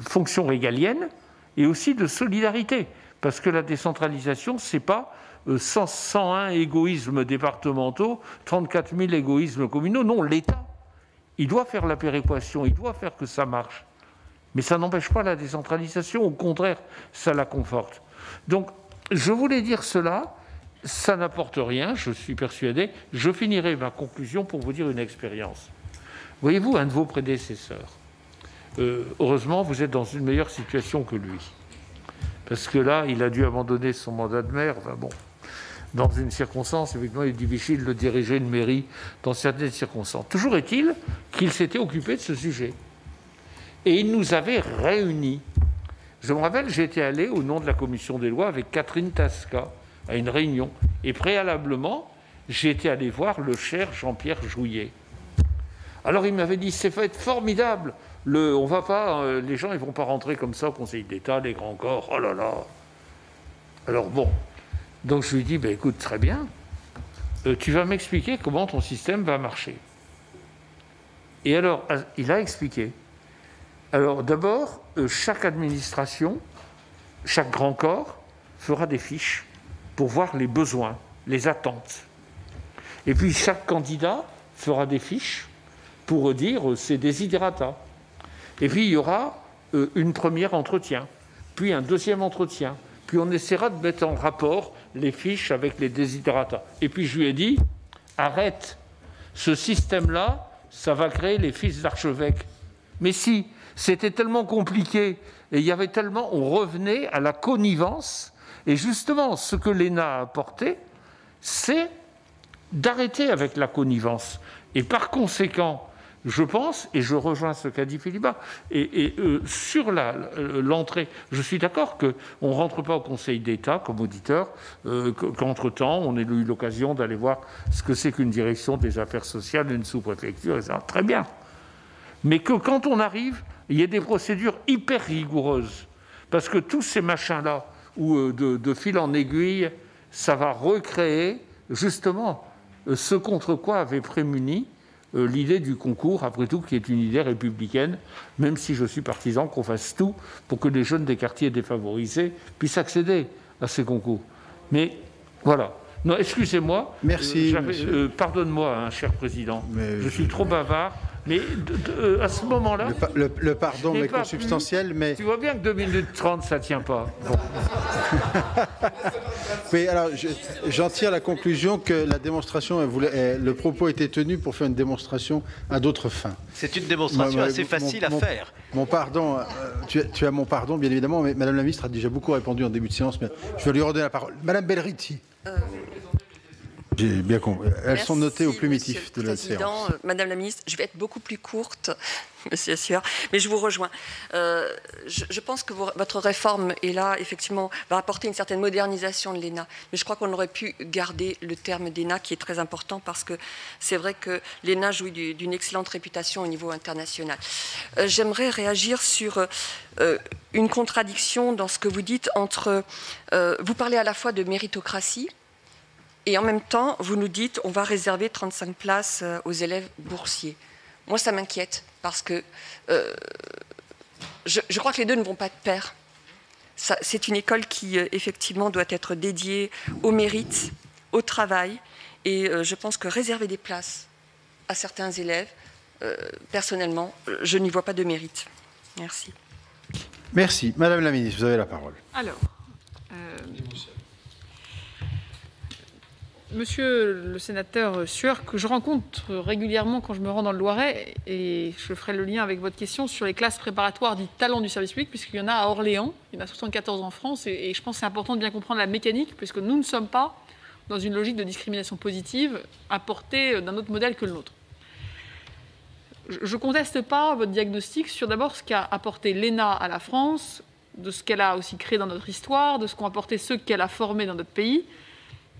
fonctions régaliennes et aussi de solidarité. Parce que la décentralisation, ce n'est pas 101 égoïsmes départementaux, 34 000 égoïsmes communaux. Non, l'État, il doit faire la péréquation, il doit faire que ça marche. Mais ça n'empêche pas la décentralisation, au contraire, ça la conforte. Donc, je voulais dire cela. Ça n'apporte rien, je suis persuadé. Je finirai ma conclusion pour vous dire une expérience. Voyez-vous, un de vos prédécesseurs, heureusement, vous êtes dans une meilleure situation que lui. Parce que là, il a dû abandonner son mandat de maire. Enfin bon, dans une circonstance, effectivement, il est difficile de diriger une mairie dans certaines circonstances. Toujours est-il qu'il s'était occupé de ce sujet. Et il nous avait réunis. Je me rappelle, j'étais allé au nom de la commission des lois avec Catherine Tasca, à une réunion. Et préalablement, j'étais allé voir le cher Jean-Pierre Jouyet. Alors il m'avait dit, c'est fait formidable, on va pas, les gens ne vont pas rentrer comme ça au Conseil d'État, les grands corps, oh là là. Alors bon, donc je lui dis, ben, écoute, très bien, tu vas m'expliquer comment ton système va marcher. Et alors, il a expliqué. Alors d'abord, chaque administration, chaque grand corps fera des fiches pour voir les besoins, les attentes. Et puis chaque candidat fera des fiches pour dire ses desiderata. Et puis il y aura une première entretien, puis un deuxième entretien, puis on essaiera de mettre en rapport les fiches avec les desiderata. Et puis je lui ai dit, arrête, ce système-là, ça va créer les fils d'archevêques. Mais si, c'était tellement compliqué, et il y avait tellement, on revenait à la connivence. Et justement, ce que l'ENA a apporté, c'est d'arrêter avec la connivence. Et par conséquent, je pense, et je rejoins ce qu'a dit Philippe Bas, sur l'entrée, je suis d'accord qu'on ne rentre pas au Conseil d'État comme auditeur, qu'entre-temps, on ait eu l'occasion d'aller voir ce que c'est qu'une direction des affaires sociales, une sous-préfecture, etc. Très bien. Mais que quand on arrive, il y ait des procédures hyper rigoureuses. Parce que tous ces machins-là, ou de fil en aiguille, ça va recréer justement ce contre quoi avait prémuni l'idée du concours, après tout, qui est une idée républicaine, même si je suis partisan qu'on fasse tout pour que les jeunes des quartiers défavorisés puissent accéder à ces concours. Mais voilà. Non, excusez-moi. Merci. Pardonne-moi, hein, cher président. Je suis trop bavard. Mais à ce moment-là... Le pardon est consubstantiel, mais... Tu vois bien que 2 minutes 30, ça ne tient pas. Bon. Oui, alors j'en tire la conclusion que la démonstration, le propos était tenu pour faire une démonstration à d'autres fins. C'est une démonstration assez facile à faire. Mon pardon, tu as mon pardon, bien évidemment, mais Madame la Ministre a déjà beaucoup répondu en début de séance, mais je vais lui redonner la parole. Madame Belriti. J'ai bien compris. Elles sont notées au plumitif de la séance. Madame la ministre, je vais être beaucoup plus courte, monsieur Sueur, mais je vous rejoins. Je pense que votre réforme est là, effectivement, va apporter une certaine modernisation de l'ENA. Mais je crois qu'on aurait pu garder le terme d'ENA, qui est très important, parce que c'est vrai que l'ENA jouit d'une excellente réputation au niveau international. J'aimerais réagir sur une contradiction dans ce que vous dites entre... vous parlez à la fois de méritocratie, et en même temps, vous nous dites on va réserver 35 places aux élèves boursiers. Moi, ça m'inquiète parce que je crois que les deux ne vont pas de pair. C'est une école qui, effectivement, doit être dédiée au mérite, au travail. Et je pense que réserver des places à certains élèves, personnellement, je n'y vois pas de mérite. Merci. Merci. Madame la ministre, vous avez la parole. Alors, monsieur le sénateur Sueur, que je rencontre régulièrement quand je me rends dans le Loiret, et je ferai le lien avec votre question sur les classes préparatoires dites talents du service public, puisqu'il y en a à Orléans, il y en a 74 en France, et je pense que c'est important de bien comprendre la mécanique, puisque nous ne sommes pas dans une logique de discrimination positive apportée d'un autre modèle que le nôtre. Je ne conteste pas votre diagnostic sur d'abord ce qu'a apporté l'ENA à la France, de ce qu'elle a aussi créé dans notre histoire, de ce qu'ont apporté ceux qu'elle a formés dans notre pays.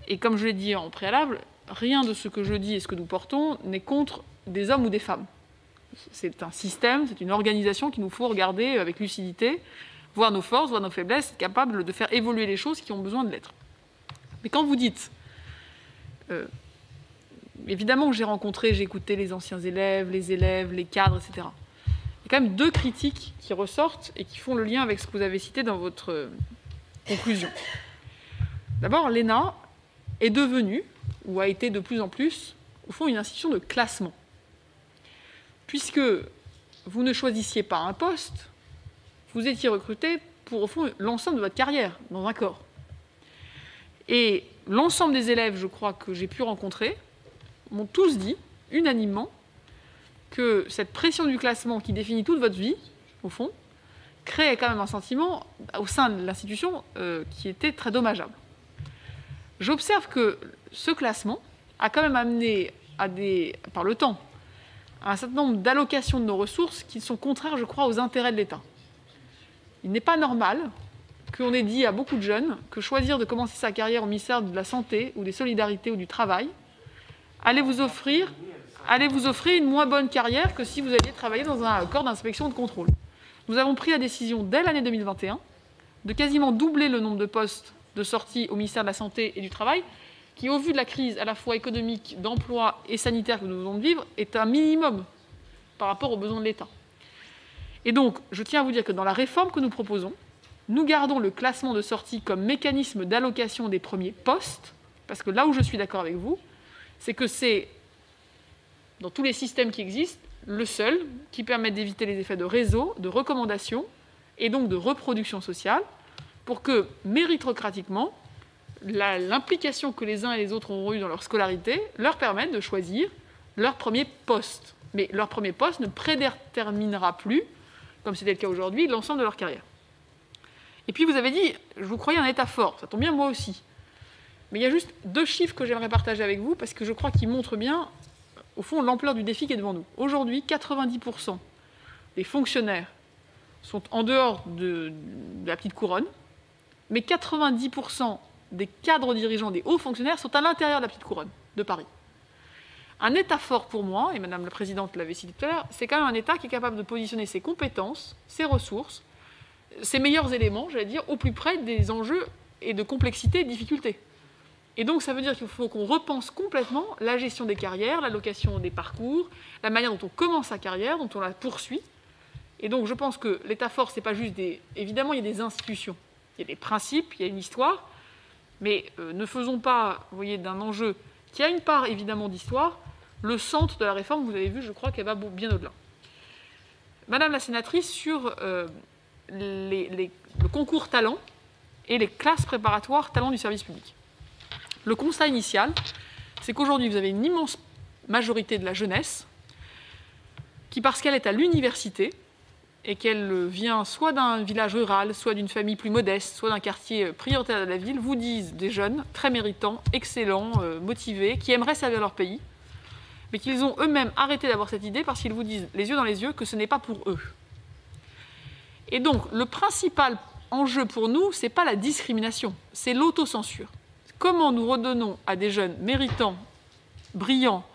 Et comme je l'ai dit en préalable, rien de ce que je dis et ce que nous portons n'est contre des hommes ou des femmes. C'est un système, c'est une organisation qu'il nous faut regarder avec lucidité, voir nos forces, voir nos faiblesses, être capable de faire évoluer les choses qui ont besoin de l'être. Mais quand vous dites... évidemment que j'ai rencontré, j'ai écouté les anciens élèves, les cadres, etc. Il y a quand même deux critiques qui ressortent et qui font le lien avec ce que vous avez cité dans votre conclusion. D'abord, l'ENA est devenue, ou a été de plus en plus, au fond, une institution de classement. Puisque vous ne choisissiez pas un poste, vous étiez recruté pour, au fond, l'ensemble de votre carrière dans un corps. Et l'ensemble des élèves, je crois, que j'ai pu rencontrer, m'ont tous dit, unanimement, que cette pression du classement qui définit toute votre vie, au fond, créait quand même un sentiment au sein de l'institution qui était très dommageable. J'observe que ce classement a quand même amené par le temps à un certain nombre d'allocations de nos ressources qui sont contraires, je crois, aux intérêts de l'État. Il n'est pas normal qu'on ait dit à beaucoup de jeunes que choisir de commencer sa carrière au ministère de la Santé ou des Solidarités ou du Travail allait vous offrir une moins bonne carrière que si vous alliez travailler dans un corps d'inspection de contrôle. Nous avons pris la décision, dès l'année 2021, de quasiment doubler le nombre de postes de sortie au ministère de la Santé et du Travail, qui, au vu de la crise à la fois économique, d'emploi et sanitaire que nous venons de vivre, est un minimum par rapport aux besoins de l'État. Et donc, je tiens à vous dire que dans la réforme que nous proposons, nous gardons le classement de sortie comme mécanisme d'allocation des premiers postes, parce que là où je suis d'accord avec vous, c'est que c'est, dans tous les systèmes qui existent, le seul qui permet d'éviter les effets de réseau, de recommandation et donc de reproduction sociale, pour que, méritocratiquement, l'implication que les uns et les autres auront eue dans leur scolarité leur permette de choisir leur premier poste. Mais leur premier poste ne prédéterminera plus, comme c'était le cas aujourd'hui, l'ensemble de leur carrière. Et puis vous avez dit, je vous croyais un État fort, ça tombe bien moi aussi. Mais il y a juste deux chiffres que j'aimerais partager avec vous, parce que je crois qu'ils montrent bien, au fond, l'ampleur du défi qui est devant nous. Aujourd'hui, 90% des fonctionnaires sont en dehors de la petite couronne, mais 90% des cadres dirigeants, des hauts fonctionnaires, sont à l'intérieur de la petite couronne de Paris. Un État fort pour moi, et Madame la Présidente l'avait cité tout à l'heure, c'est quand même un État qui est capable de positionner ses compétences, ses ressources, ses meilleurs éléments, j'allais dire, au plus près des enjeux et de complexité et de difficultés. Et donc ça veut dire qu'il faut qu'on repense complètement la gestion des carrières, l'allocation des parcours, la manière dont on commence sa carrière, dont on la poursuit. Et donc je pense que l'État fort, c'est pas juste des... Évidemment, il y a des institutions, il y a des principes, il y a une histoire, mais ne faisons pas, vous voyez, d'un enjeu qui a une part évidemment d'histoire, le centre de la réforme, vous avez vu, je crois qu'elle va bien au-delà. Madame la sénatrice, sur le concours talent et les classes préparatoires talent du service public. Le constat initial, c'est qu'aujourd'hui, vous avez une immense majorité de la jeunesse qui, parce qu'elle est à l'université, et qu'elle vient soit d'un village rural, soit d'une famille plus modeste, soit d'un quartier prioritaire de la ville, vous disent des jeunes très méritants, excellents, motivés, qui aimeraient servir leur pays, mais qu'ils ont eux-mêmes arrêté d'avoir cette idée parce qu'ils vous disent les yeux dans les yeux que ce n'est pas pour eux. Et donc, le principal enjeu pour nous, ce n'est pas la discrimination, c'est l'autocensure. Comment nous redonnons à des jeunes méritants, brillants,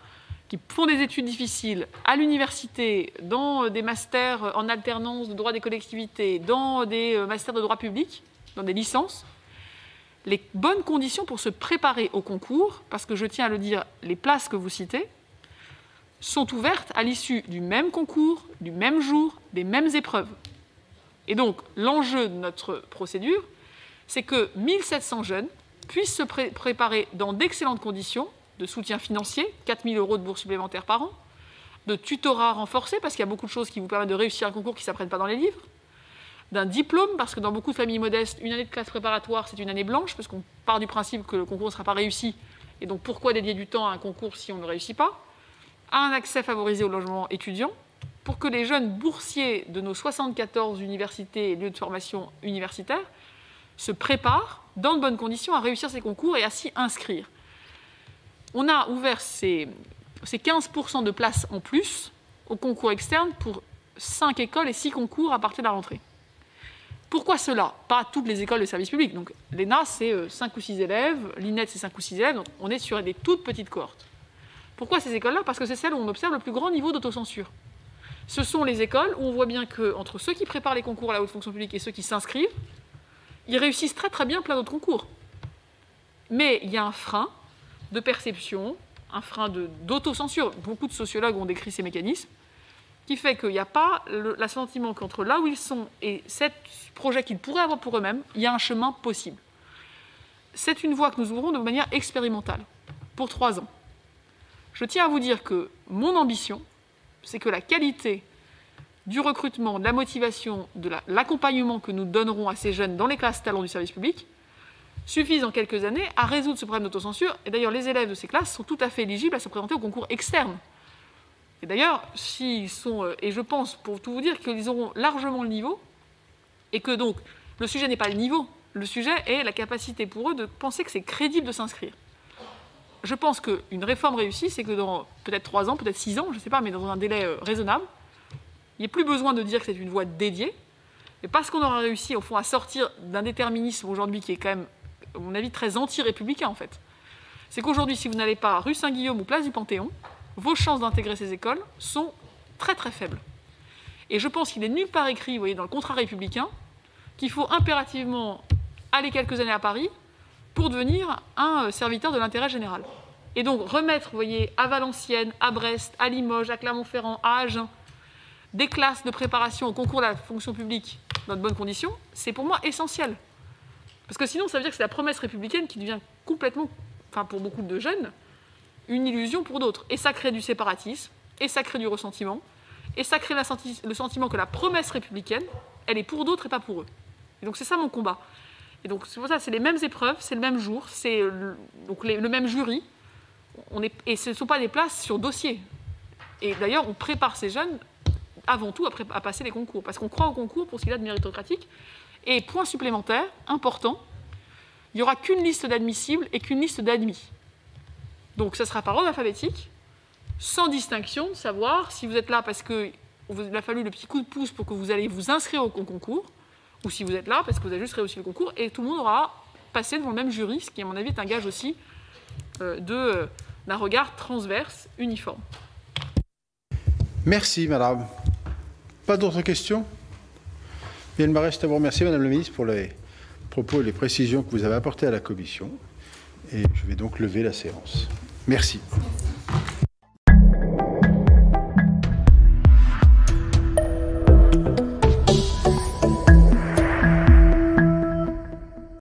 qui font des études difficiles à l'université, dans des masters en alternance de droit des collectivités, dans des masters de droit public, dans des licences, les bonnes conditions pour se préparer au concours, parce que je tiens à le dire, les places que vous citez sont ouvertes à l'issue du même concours, du même jour, des mêmes épreuves. Et donc, l'enjeu de notre procédure, c'est que 1700 jeunes puissent se préparer dans d'excellentes conditions, de soutien financier, 4 000 € de bourse supplémentaire par an, de tutorat renforcé, parce qu'il y a beaucoup de choses qui vous permettent de réussir un concours qui ne s'apprennent pas dans les livres, d'un diplôme, parce que dans beaucoup de familles modestes, une année de classe préparatoire, c'est une année blanche, parce qu'on part du principe que le concours ne sera pas réussi, et donc pourquoi dédier du temps à un concours si on ne réussit pas, à un accès favorisé au logement étudiant, pour que les jeunes boursiers de nos 74 universités et lieux de formation universitaires se préparent dans de bonnes conditions à réussir ces concours et à s'y inscrire. On a ouvert ces 15% de places en plus au concours externe pour 5 écoles et 6 concours à partir de la rentrée. Pourquoi cela? Pas toutes les écoles de service public. Donc l'ENA, c'est 5 ou 6 élèves, l'INET, c'est 5 ou 6 élèves, donc on est sur des toutes petites cohortes. Pourquoi ces écoles-là? Parce que c'est celles où on observe le plus grand niveau d'autocensure. Ce sont les écoles où on voit bien qu'entre ceux qui préparent les concours à la haute fonction publique et ceux qui s'inscrivent, ils réussissent très très bien plein d'autres concours. Mais il y a un frein de perception, un frein d'autocensure. Beaucoup de sociologues ont décrit ces mécanismes, qui fait qu'il n'y a pas l'assentiment qu'entre là où ils sont et ce projet qu'ils pourraient avoir pour eux-mêmes, il y a un chemin possible. C'est une voie que nous ouvrons de manière expérimentale, pour 3 ans. Je tiens à vous dire que mon ambition, c'est que la qualité du recrutement, de la motivation, de l'accompagnement que nous donnerons à ces jeunes dans les classes talents du service public suffisent en quelques années à résoudre ce problème d'autocensure. Et d'ailleurs, les élèves de ces classes sont tout à fait éligibles à se présenter au concours externe. Et d'ailleurs, s'ils sont, et je pense, pour tout vous dire, qu'ils auront largement le niveau, et que donc, le sujet n'est pas le niveau, le sujet est la capacité pour eux de penser que c'est crédible de s'inscrire. Je pense qu'une réforme réussie, c'est que dans peut-être 3 ans, peut-être 6 ans, je ne sais pas, mais dans un délai raisonnable, il n'y a plus besoin de dire que c'est une voie dédiée, et parce qu'on aura réussi, au fond, à sortir d'un déterminisme aujourd'hui qui est quand même, à mon avis, très anti-républicain, en fait. C'est qu'aujourd'hui, si vous n'allez pas rue Saint-Guillaume ou place du Panthéon, vos chances d'intégrer ces écoles sont très très faibles. Et je pense qu'il n'est nulle part écrit, vous voyez, dans le contrat républicain, qu'il faut impérativement aller quelques années à Paris pour devenir un serviteur de l'intérêt général. Et donc remettre, vous voyez, à Valenciennes, à Brest, à Limoges, à Clermont-Ferrand, à Agen, des classes de préparation au concours de la fonction publique dans de bonnes conditions, c'est pour moi essentiel. Parce que sinon, ça veut dire que c'est la promesse républicaine qui devient complètement, enfin pour beaucoup de jeunes, une illusion pour d'autres. Et ça crée du séparatisme, et ça crée du ressentiment, et ça crée le sentiment que la promesse républicaine, elle est pour d'autres et pas pour eux. Et donc c'est ça mon combat. Et donc c'est pour ça, c'est les mêmes épreuves, c'est le même jour, c'est le même jury, et ce ne sont pas des places sur dossier. Et d'ailleurs, on prépare ces jeunes avant tout à passer les concours, parce qu'on croit au concours pour ce qu'il y a de méritocratique. Et point supplémentaire, important, il n'y aura qu'une liste d'admissibles et qu'une liste d'admis. Donc ça sera par ordre alphabétique, sans distinction, de savoir si vous êtes là parce qu'il a fallu le petit coup de pouce pour que vous allez vous inscrire au concours, ou si vous êtes là parce que vous avez juste réussi le concours, et tout le monde aura passé devant le même jury, ce qui à mon avis est un gage aussi d'un regard transverse, uniforme. Merci madame. Pas d'autres questions? Il me reste à vous remercier madame la ministre pour les propos et les précisions que vous avez apportées à la commission. Et je vais donc lever la séance. Merci.